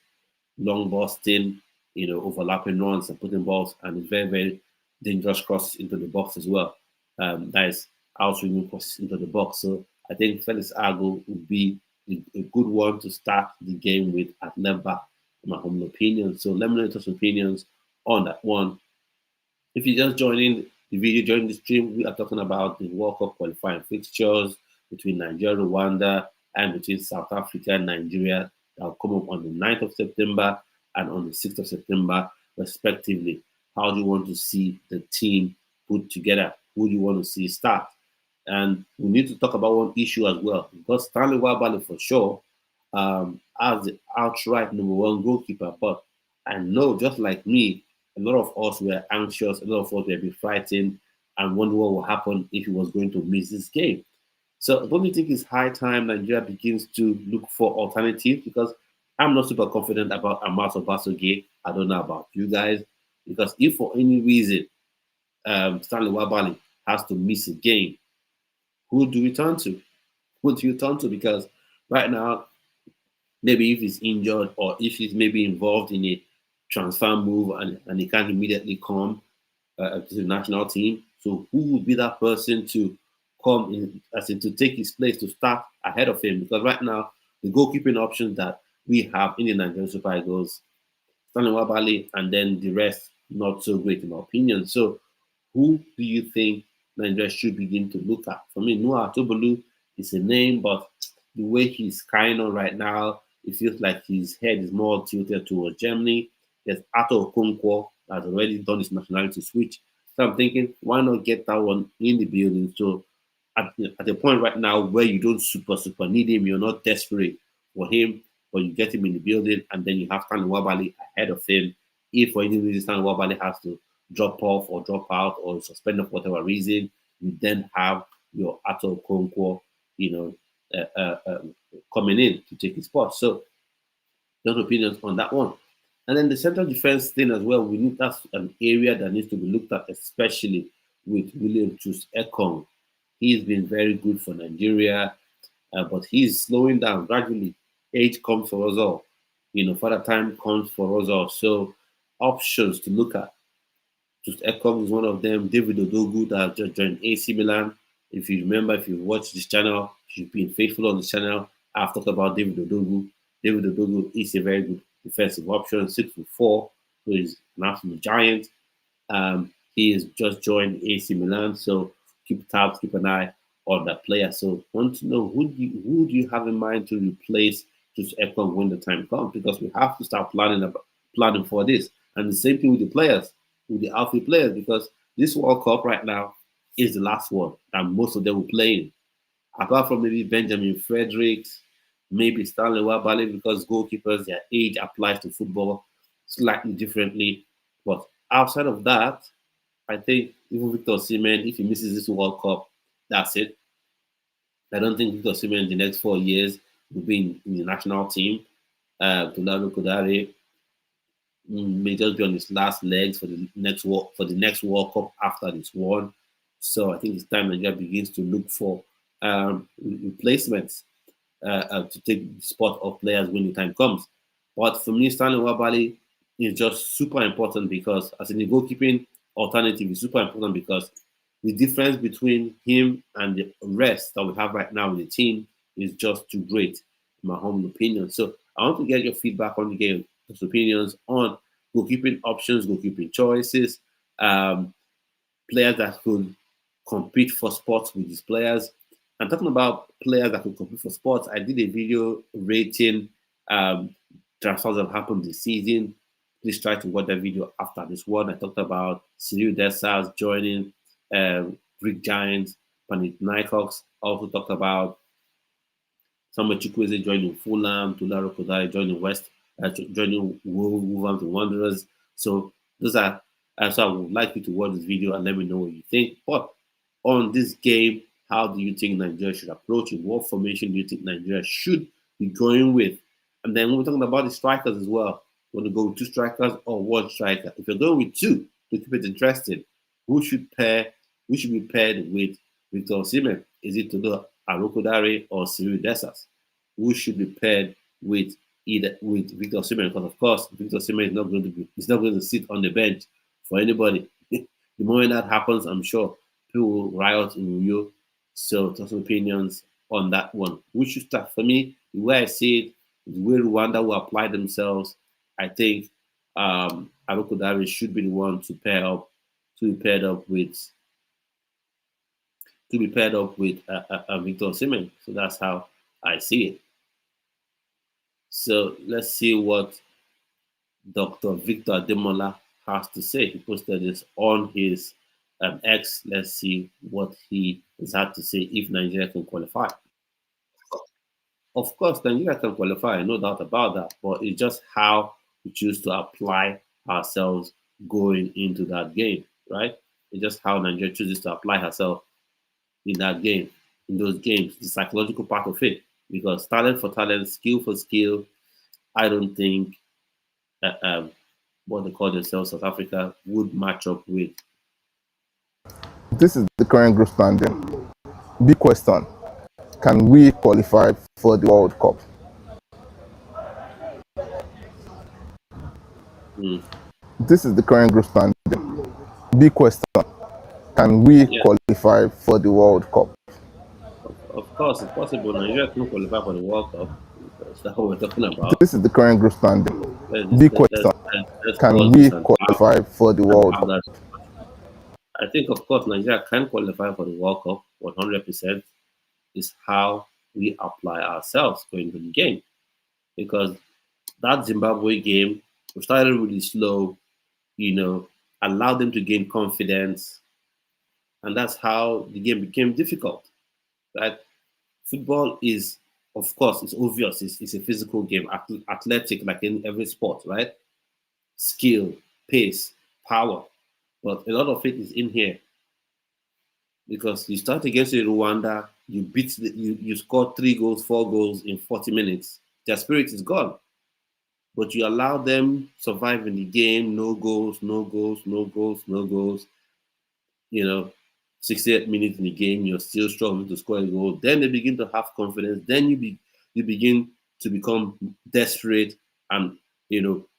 long busting, overlapping runs and putting balls and very, very dangerous crosses into the box as well. That is outswinging crosses into the box. So I think Felix Agu would be a good one to start the game with at left back, in my humble opinion. So let me know your opinions on that one. If you're just joining the video, joining the stream, we are talking about the World Cup qualifying fixtures between Nigeria, Rwanda, and between South Africa and Nigeria. That will come up on the 9th of September and on the 6th of September, respectively. How do you want to see the team put together? Who do you want to see start? And we need to talk about one issue as well, because Stanley Wabale for sure as the outright number one goalkeeper. But I know, just like me, a lot of us were anxious, a lot of us were a bit frightened and wonder what will happen if he was going to miss this game. So don't you think it's high time Nigeria begins to look for alternatives? Because I'm not super confident about Amaso Basoge. I don't know about you guys. Because if for any reason Stanley Wabale has to miss a game, who do we turn to? Who do you turn to? Because right now, maybe if he's injured or if he's maybe involved in a transfer move and he can't immediately come to the national team, so who would be that person to come in, as in to take his place, to start ahead of him? Because right now, the goalkeeping options that we have in the Nigerian Super Eagles, Stanley Wabale, and then the rest, not so great in my opinion. So who do you think Nigeria should begin to look at? For me, Noah Atobolu is a name, but the way he's carrying on right now, it feels like his head is more tilted towards Germany. There's Ato Okonkwo that has already done his nationality switch. So I'm thinking, why not get that one in the building? So at the point right now where you don't super need him, you're not desperate for him, but you get him in the building, and then you have Stanley Wabale ahead of him. If for any reason Stanley Wabale has to drop off or drop out or suspend for whatever reason, you then have your Ato Okonkwo, coming in to take his spot. So those opinions on that one. And then the central defense thing as well, that's an area that needs to be looked at, especially with William Chus Ekong. He's been very good for Nigeria, but he's slowing down gradually. Age comes for us all. Father time comes for us all. So options to look at. Chus Ekong is one of them. David Odogu that just joined AC Milan. If you remember, if you've watched this channel, if you've been faithful on this channel, I've talked about David Odogu. David Odogu is a very good defensive option, 6'4", so he's an absolute giant. He has just joined AC Milan, so keep an eye on that player. So want to know who do you have in mind to replace Chus Ekong when the time comes? Because we have to start planning for this. And the same thing with the players, with the outfield players, because this World Cup right now is the last one that most of them will play in. Apart from maybe Benjamin Fredericks, maybe Stanley Wabale, because goalkeepers, their age applies to football slightly differently. But outside of that, I think even Victor Osimhen, if he misses this World Cup, that's it. I don't think Victor Osimhen in the next 4 years will be in the national team. Tolu Arokodare may just be on his last legs for the next World Cup after this one. So I think it's time Nigeria begins to look for replacements to take the spot of players when the time comes. But for me, Stanley Wabale is just super important, because as in the goalkeeping alternative is super important, because the difference between him and the rest that we have right now in the team is just too great, in my humble opinion. So I want to get your feedback, I want to get your opinions on goalkeeping options, goalkeeping choices, players that could compete for spots with these players. I'm talking about players that could compete for spots. I did a video rating transfers that happened this season. Please try to watch that video after this one. I talked about Cyril Dessers joining Greek Giants, Panathinaikos. Also talked about Samuel Chukwueze joining Fulham, Tolu Arokodare joining Wolverhampton Wanderers. So those are. So I would like you to watch this video and let me know what you think. But on this game, how do you think Nigeria should approach it? What formation do you think Nigeria should be going with? And then we're talking about the strikers as well. You want to go with 2 strikers or 1 striker? If you're going with 2 to keep it interesting, who should be paired with Victor Osimhen? Is it Tolu Arokodare or Cyril Dessers? Who should be paired with Victor Osimhen? Because of course, Victor Osimhen is not going to sit on the bench for anybody. The moment that happens, I'm sure people will riot in Rio. So, some opinions on that one. Which should start for me? The way I see it, the way Rwanda will apply themselves, I think Arokodare should be the one to be paired up with Victor Osimhen. So that's how I see it. So let's see what Dr. Victor Ademola has to say. He posted this on his X. Let's see what he has had to say if Nigeria can qualify. Of course, Nigeria can qualify, no doubt about that. But it's just how we choose to apply ourselves going into that game, right? It's just how Nigeria chooses to apply herself in that game, in those games, the psychological part of it. Because talent for talent, skill for skill, I don't think what they call themselves, South Africa, would match up with. This is the current group standing. Big question. Can we qualify for the World Cup? This is the current group standing. Big question. Can we qualify for the World Cup? Of course, it's possible. Nigeria can qualify for the World Cup. That's what we're talking about. This is the current group standing. Big question. Can we qualify for the World Cup? I think, of course, Nigeria can qualify for the World Cup 100%. Is how we apply ourselves going to the game. Because that Zimbabwe game, we started really slow, allowed them to gain confidence. And that's how the game became difficult. Right? Football is, of course, it's obvious. It's a physical game, athletic, like in every sport, right? Skill, pace, power. But a lot of it is in here. Because you start against Rwanda, you score 3 goals, 4 goals in 40 minutes. Their spirit is gone. But you allow them survive in the game, no goals. 68 minutes in the game, you're still struggling to score a goal. Then they begin to have confidence. Then you begin to become desperate and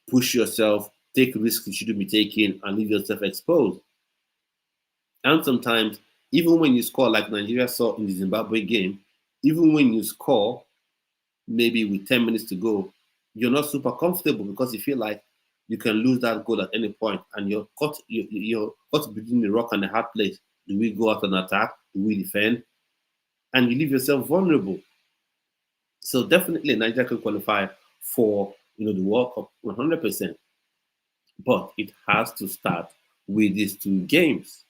push yourself, take risks you shouldn't be taking, and leave yourself exposed. And sometimes, even when you score, like Nigeria saw in the Zimbabwe game, even when you score, maybe with 10 minutes to go, you're not super comfortable because you feel like you can lose that goal at any point, and you're caught between the rock and the hard place. Do we go out and attack? Do we defend? And you leave yourself vulnerable. So definitely Nigeria can qualify for the World Cup 100%. But it has to start with these 2 games.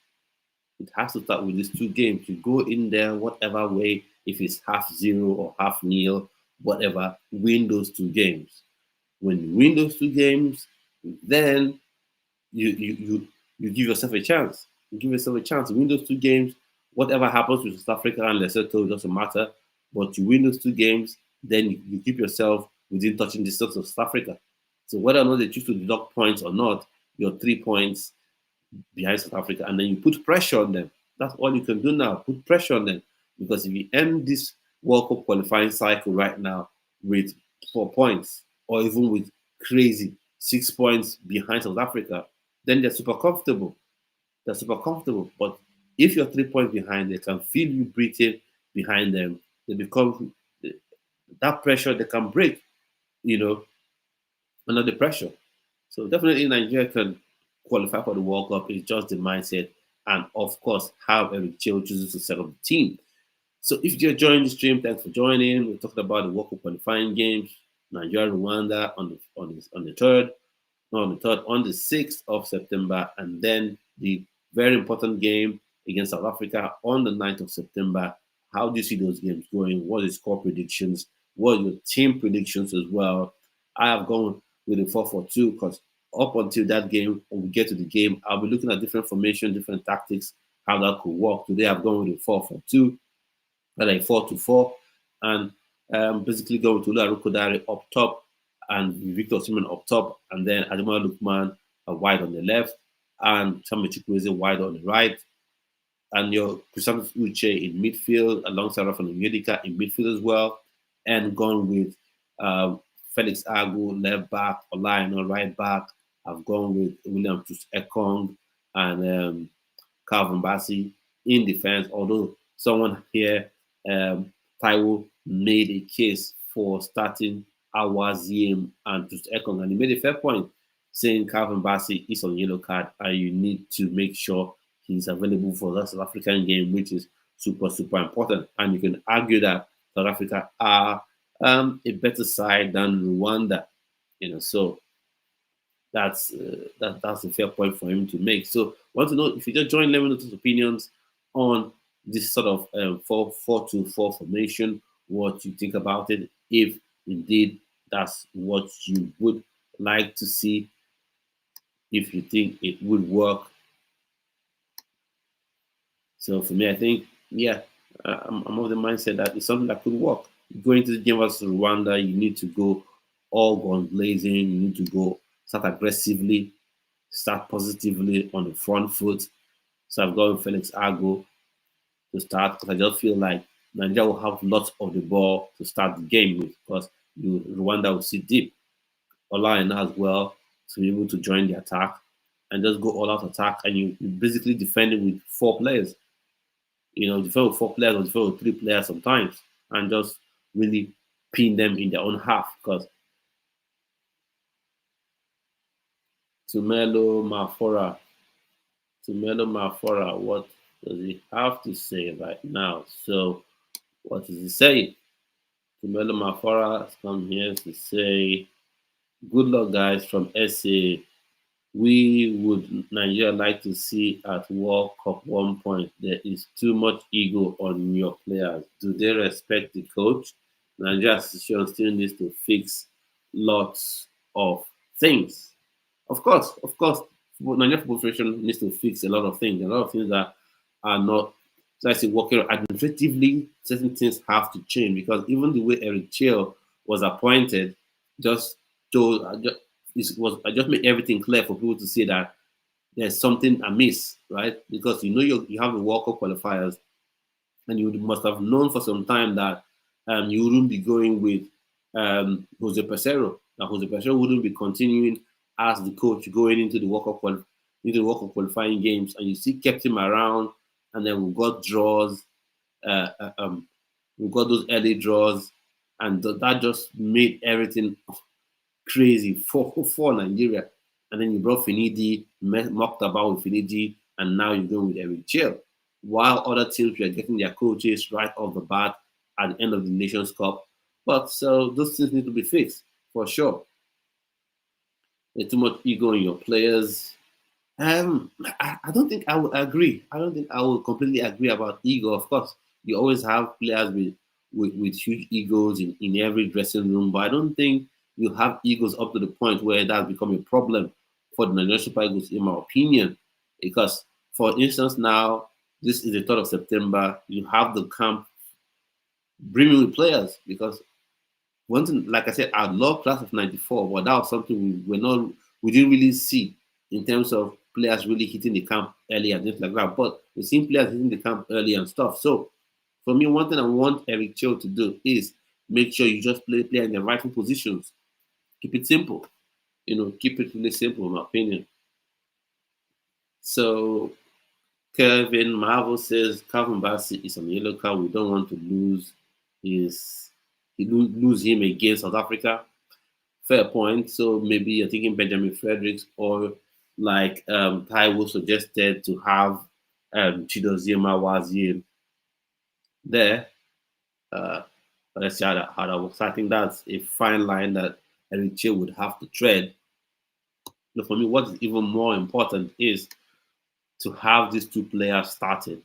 It has to start with these 2 games. You go in there, whatever way, if it's 0-0 or 0-0, whatever, win those 2 games. When you win those 2 games, then you give yourself a chance. You give yourself a chance to win those 2 games. Whatever happens with South Africa and Lesotho, it doesn't matter. But you win those 2 games, then you keep yourself within touching distance of South Africa. So whether or not they choose to deduct points or not, you're 3 points behind South Africa, and then you put pressure on them. That's all you can do now. Put pressure on them. Because if you end this World Cup qualifying cycle right now with 4 points, or even with crazy 6 points behind South Africa, then they're super comfortable. But if you're 3 points behind, they can feel you breathing behind them. They become that pressure, they can break, under the pressure. So definitely Nigeria can qualify for the World Cup. It's just the mindset, and of course, how Eric Chell chooses to set up the team. So if you're joining the stream, thanks for joining. We're talking about the World Cup qualifying games, Nigeria Rwanda on the third, not on the third, on the 6th of September, and then the very important game against South Africa on the 9th of September. How do you see those games going? What is score predictions? What are your team predictions as well? I have gone with a 4-4-2 because up until that game, when we get to the game, I'll be looking at different formation, different tactics, how that could work. Today I've gone with a 4-4-2, like 4-4, and basically going with Tolu Arokodare up top and Victor Osimhen up top, and then Ademola Lookman wide on the left, and Samuel Chukwueze wide on the right, and your Christopher Uche in midfield, alongside Rafa Onyedika in midfield as well, and gone with Felix Agu left back, Olaino right back. I've gone with William Ekong and Calvin Bassey in defense, although someone here, Taiwo, made a case for starting Awaziem and Ekong, and he made a fair point, saying Calvin Bassey is on yellow card and you need to make sure he's available for the South African game, which is super, super important. And you can argue that South Africa are a better side than Rwanda, so that's a fair point for him to make. So, want to know, if you just join, let me know his opinions on this sort of 4-4-2-4 formation, what you think about it, if indeed that's what you would like to see, if you think it would work. So for me, I think, I'm of the mindset that it's something that could work. Going to the game versus Rwanda, you need to go all guns blazing. You need to go start aggressively, start positively on the front foot. So I've got Felix Agu to start, because I just feel like Nigeria will have lots of the ball to start the game with, because Rwanda will sit deep. Olaina as well to be able to join the attack and just go all out attack, and you basically defending with 4 players. Defend with 4 players or defend with 3 players sometimes, and just really pin them in their own half. Because Tumelo Mafora, what does he have to say right now? So, what does he say? Tumelo Mafora has come here to say, "Good luck, guys, from SA. We would Nigeria like to see at World Cup 1 point. There is too much ego on your players. Do they respect the coach? Nigeria Association still needs to fix lots of things." Of course, Nigeria Football Federation needs to fix a lot of things. A lot of things that are not, so I say, working administratively. Certain things have to change, because even the way Eric Chell was appointed just I just made everything clear for people to see that there's something amiss, right? Because you have the World Cup qualifiers, and you must have known for some time that you wouldn't be going with Jose Pesero. That Jose Pesero wouldn't be continuing as the coach going into the World Cup qualifying games, and you see kept him around, and then we got draws, we got those early draws, and that just made everything crazy for Nigeria. And then you brought Finidi, mocked about with Finidi, and now you're going with Eric Chell. While other teams were getting their coaches right off the bat at the end of the Nations Cup. But so those things need to be fixed, for sure. There's too much ego in your players. I don't think I would agree. I don't think I would completely agree about ego. Of course, you always have players with huge egos in every dressing room, but I don't think you have egos up to the point where that's become a problem for the Nigerian Super Eagles, in my opinion. Because, for instance, now, this is the 3rd of September, you have the camp brimming with players. Because one thing, like I said, I love class of 94, but that was something we didn't really see in terms of players really hitting the camp early and things like that. But we've seen players hitting the camp early and stuff. So, for me, one thing I want Eric Chell to do is make sure you just play in the rightful positions. Keep it simple. Keep it really simple, in my opinion. So, Kevin Marvel says Calvin Bassey is on yellow card. We don't want to lose him against South Africa. Fair point. So maybe you're thinking Benjamin Fredericks, or like Taiwo suggested, to have Chidoziem Awaziem there. Let's see how that works. I think that's a fine line that Eric Chil would have to tread. But for me, what is even more important is to have these two players starting.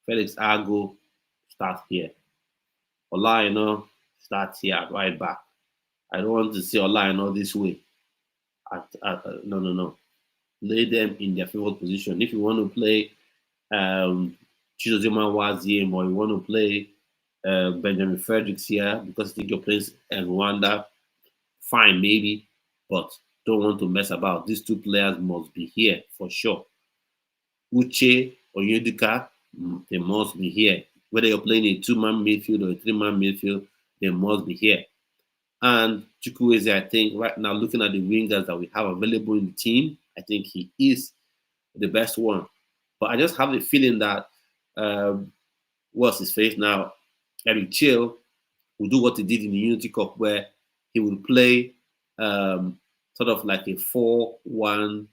Felix Ago start here. Olaino start here at right back. I don't want to see Olaino this way. No. Lay them in their favorite position. If you want to play Chidoziem Awaziem, or you want to play Benjamin Fredericks here because I think you're playing in Rwanda, fine, maybe, but don't want to mess about. These two players must be here for sure. Uche or Yudika, they must be here. Whether you're playing a two-man midfield or a three-man midfield, they must be here. And Chukwueze, I think right now, looking at the wingers that we have available in the team, I think he is the best one. But I just have the feeling that what's his face now, Eric Chil, will do what he did in the Unity Cup, where he will play sort of like a 4-1-2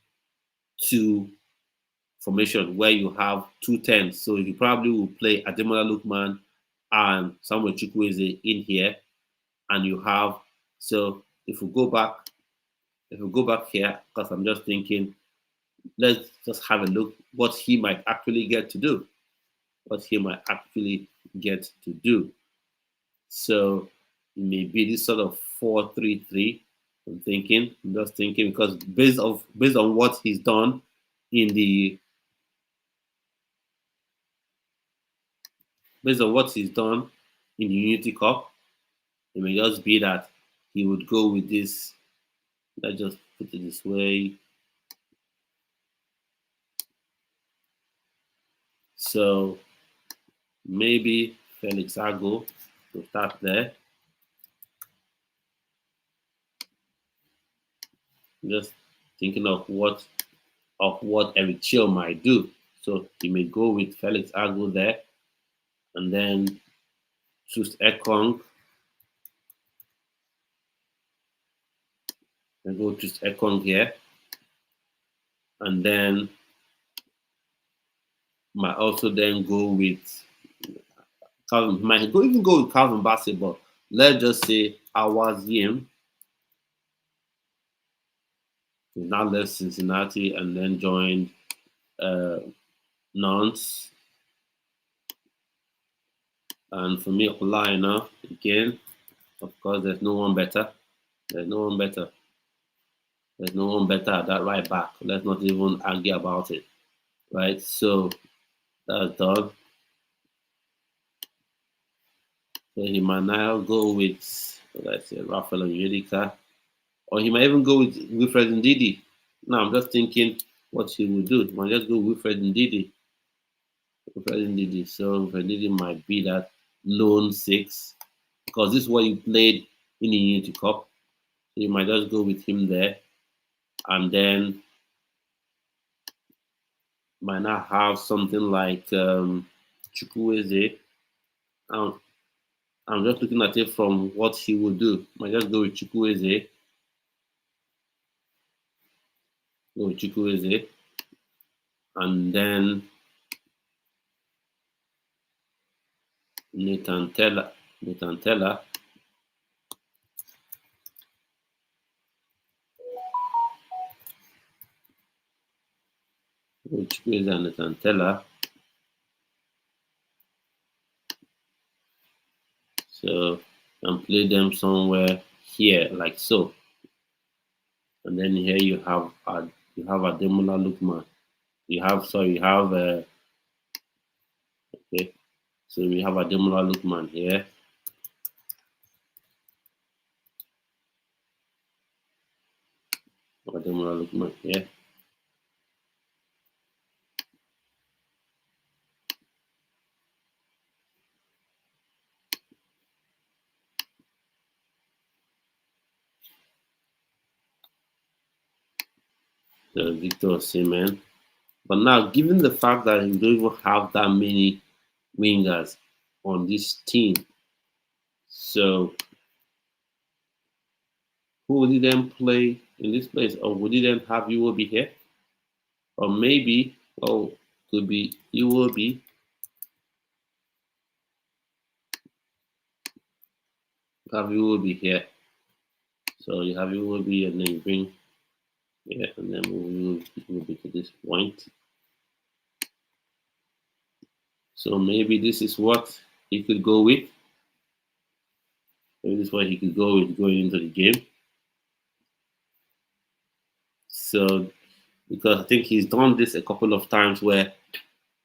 formation, where you have 2 10s. So he probably will play Ademola Lookman and Samuel Chukwueze in here, and you have. So if we go back here, because I'm just thinking, let's just have a look what he might actually get to do. So it may be this sort of 4-3-3. I'm just thinking because based on what he's done in the Unity Cup, it may just be that he would go with this. Let's just put it this way. So maybe Felix Ago will start there. Just thinking of what Eric Chil might do. So he may go with Felix Ago there, and then choose Ekong. And go to Ekong here, and then might also then go with Calvin. Might even go with Calvin Bassett, but let's just say Awaziem. He now left Cincinnati and then joined Nantes. And for me, Olaina again. Of course, there's no one better. There's no one better at that right back. Let's not even argue about it. Right? So that's done. So he might now go with, let's say, Rafael Onyedika. Or he might even go with Wilfred Ndidi. Now I'm just thinking what he would do. He might just go with Wilfred Ndidi. So Wilfred Ndidi might be that lone 6. Because this is what he played in the Unity Cup. So you might just go with him there. And then might not have something like Chukwueze. I'm just looking at it from what he would do. Might just go with Chukwueze. And then Nathan Teller. Chukwueze and Nathan Teller. So and play them somewhere here, like so. And then here you have Ademola Lookman. Okay. So we have Ademola Lookman here. So Victor Osimhen. But now, given the fact that we don't even have that many wingers on this team, so Who would he then play in this place? Or would he then have Iwobi here? Or maybe, could be Iwobi. Have Iwobi here. So you have Iwobi and then you bring here, and then we'll move Iwobi to this point. So maybe this is what he could go with. Maybe this is what he could go with going into the game. So, because I think he's done this a couple of times where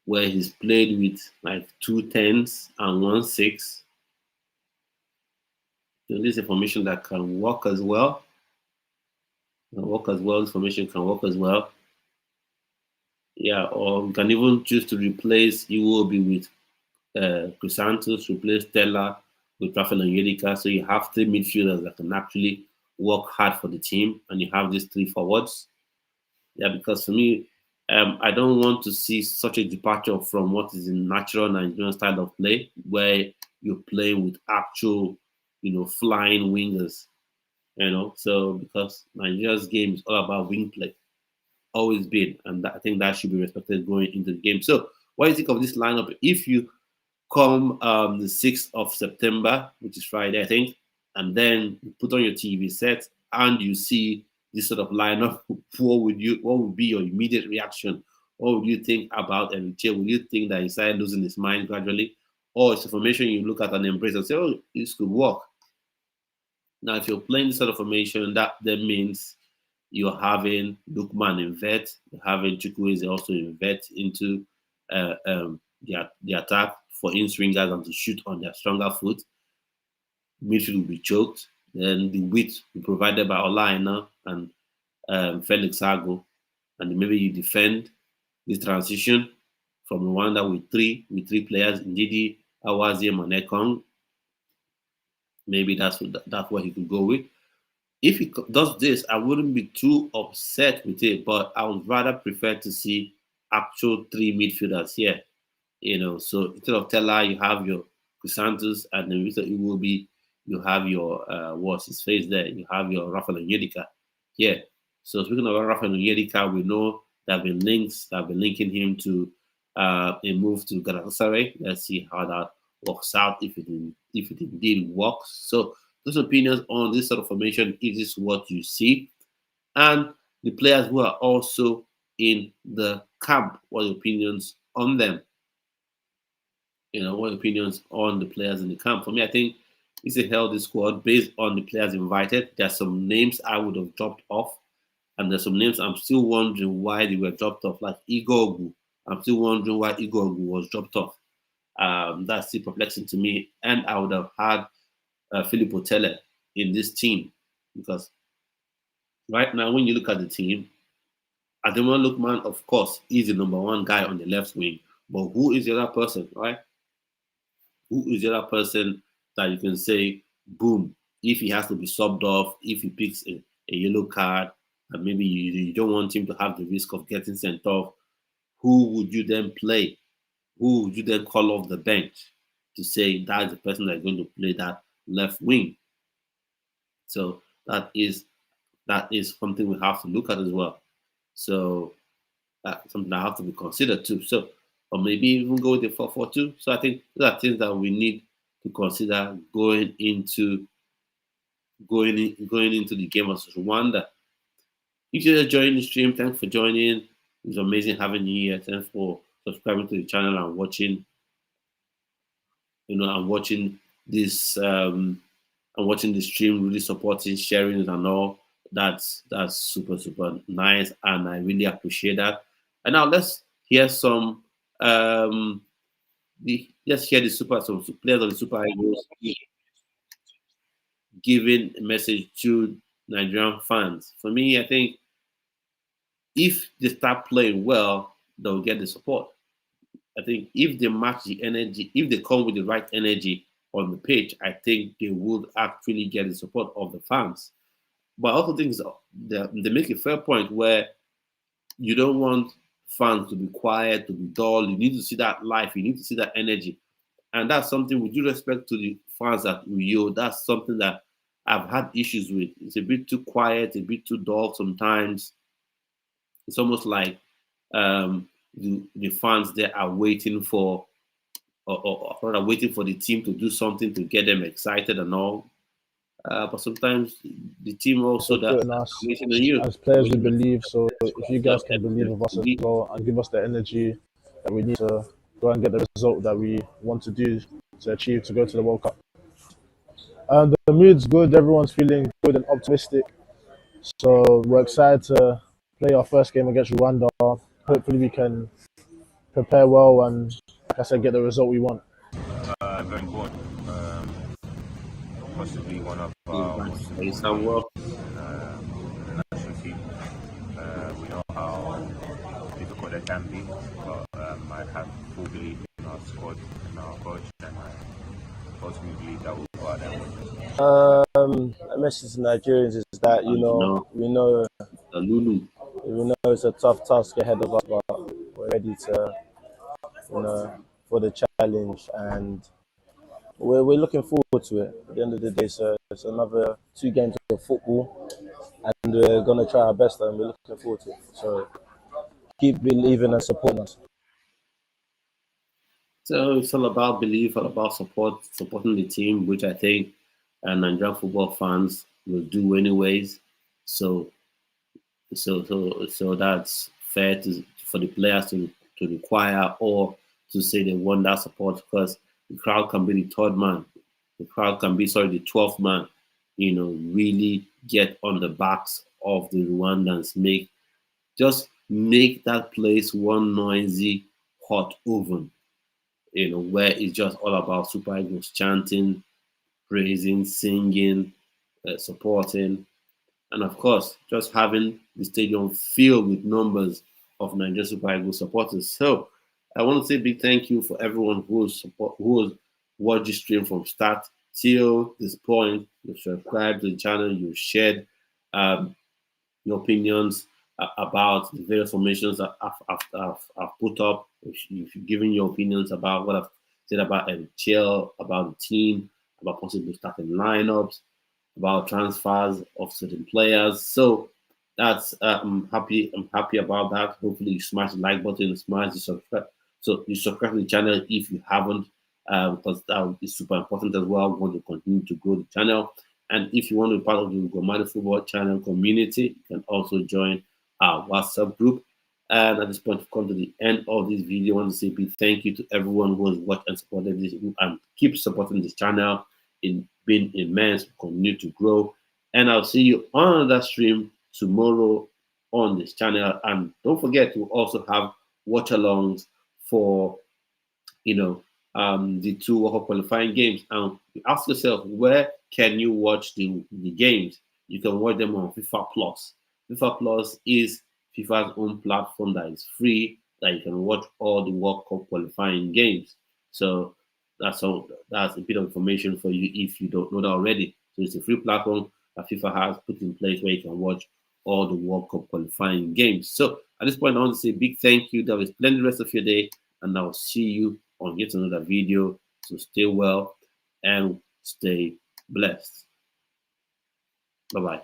he's played with like 2 10s and 1 6. So this is a formation that can work as well. This formation can work as well. Yeah, or we can even choose to replace Iwobi with Chrysanthus, replace Stella with Rafael and Yedika. So you have 3 midfielders that can actually work hard for the team, and you have these 3 forwards. Yeah, because for me, I don't want to see such a departure from what is in natural Nigerian style of play, where you're playing with actual, flying wingers. So because Nigeria's game is all about wing play, always been, and I think that should be respected going into the game. So, what do you think of this lineup? If you come the 6th of September, which is Friday, I think, and then you put on your TV set and you see this sort of lineup, what would be your immediate reaction? What would you think about Enrique? Would you think that he started losing his mind gradually? Or it's a formation you look at and embrace and say, oh, this could work? Now, if you're playing this sort of formation, that then means you're having Lukman invert, you're having Chukwueze also invert into the attack for in-swingers and to shoot on their stronger foot. Midfield will be choked. Then the width will be provided by Olaina and Felix Ago. And maybe you defend this transition from Rwanda with three players, Ndidi, Awazi, and Ekong. Maybe that's what he could go with. If he does this, I wouldn't be too upset with it, but I would rather prefer to see actual 3 midfielders here. So instead of Tella, you have your Chrysanthus, and then it will be you have your what's his face there. You have your Rafael and Yedika here. So speaking of Rafael and Yedika, we know there have been links that have been linking him to a move to Galatasaray. Let's see how that works out, if it indeed works. So those opinions on this sort of formation, is this what you see? And the players who are also in the camp, what opinions on them? What opinions on the players in the camp? For me, I think it's a healthy squad based on the players invited. There are some names I would have dropped off, and there's some names I'm still wondering why they were dropped off, like Igor. I'm still wondering why Igor was dropped off. That's still perplexing to me. And I would have had Filippo Telle in this team, because right now, when you look at the team, Ademola Lookman, of course, is the number 1 guy on the left wing. But who is the other person, right? Who is the other person that you can say, boom, if he has to be subbed off, if he picks a yellow card, and maybe you don't want him to have the risk of getting sent off, who would you then play? Who would you then call off the bench to say that's the person that's going to play that left wing? So that is something we have to look at as well. So that's something that have to be considered too. So, or maybe even go with the 4-4-2. So I think those are things that we need to consider going into the game versus Rwanda. If you're joining the stream, thanks for joining. It's amazing having you here. Thanks for subscribing to the channel and watching. I'm watching this. I'm watching the stream, really supporting, sharing, and all. That's super nice, and I really appreciate that. And now let's hear some. Let's hear some players of the Super Eagles giving a message to Nigerian fans. For me, I think if they start playing well, they'll get the support. I think if they match the energy, if they come with the right energy on the pitch, I think they would actually get the support of the fans. But I also think they make a fair point where you don't want fans to be quiet, to be dull. You need to see that life. You need to see that energy. And that's something, with due respect to the fans at Rio, that's something that I've had issues with. It's a bit too quiet, a bit too dull sometimes. It's almost like the fans there are waiting for, or rather waiting for the team to do something to get them excited and all. But sometimes the team also that Supporting us waiting on you. as players, we Waiting on believe. So you. if you So, guys can believe of us as we- well and give us the energy that we need to go and get the result that we want to do to achieve to go to the World Cup. The mood's good. Everyone's feeling good and optimistic. So we're excited to play our first game against Rwanda. Hopefully we can prepare well and, like I said, get the result we want. Very good. Possibly one of our most Play important some well. the national team. We know how difficult they can be, but I have full belief in our squad and our coach, and I ultimately believe that we'll go out there. A message to Nigerians is that we know Lulu. it's a tough task ahead of us, but we're ready to for the challenge, and we're looking forward to it. At the end of the day, so it's another 2 games of football, and we're gonna try our best, and we're looking forward to it. So keep believing and supporting us. So it's all about belief, all about supporting the team, which I think Nigerian football fans will do anyways. So that's fair for the players to require or to say they want that support, because the crowd can be the third man. The crowd can be, the 12th man, really get on the backs of the Rwandans. Make that place one noisy, hot oven, where it's just all about Super Eagles chanting, praising, singing, supporting, and of course, just having the stadium filled with numbers of Nigerian Super Eagles supporters. So I want to say a big thank you for everyone who has watched the stream from start till this point. You've subscribed to the channel, you've shared your opinions about the various formations that I've put up. If you've given your opinions about what I've said about NHL, about the team, about possible starting lineups, about transfers of certain players. So that's I'm happy about that. Hopefully you smash the like button, smash the subscribe. So you subscribe to the channel if you haven't, because that is super important as well. We want to continue to grow the channel. And if you want to be part of the Gomado Football channel community, you can also join our WhatsApp group. And at this point, we've come to the end of this video. I want to say a big thank you to everyone who has watched and supported this, and keep supporting this channel. It's been immense. We continue to grow. And I'll see you on another stream tomorrow on this channel. And don't forget to also have watch-alongs for, the 2 World Cup qualifying games. And you ask yourself, where can you watch the games? You can watch them on FIFA Plus. FIFA Plus is FIFA's own platform that is free, that you can watch all the World Cup qualifying games. So that's a bit of information for you if you don't know that already. So it's a free platform that FIFA has put in place where you can watch all the World Cup qualifying games. So at this point, I want to say a big thank you. That was plenty the rest of your day, and I'll see you on yet another video. So stay well and stay blessed. Bye-bye.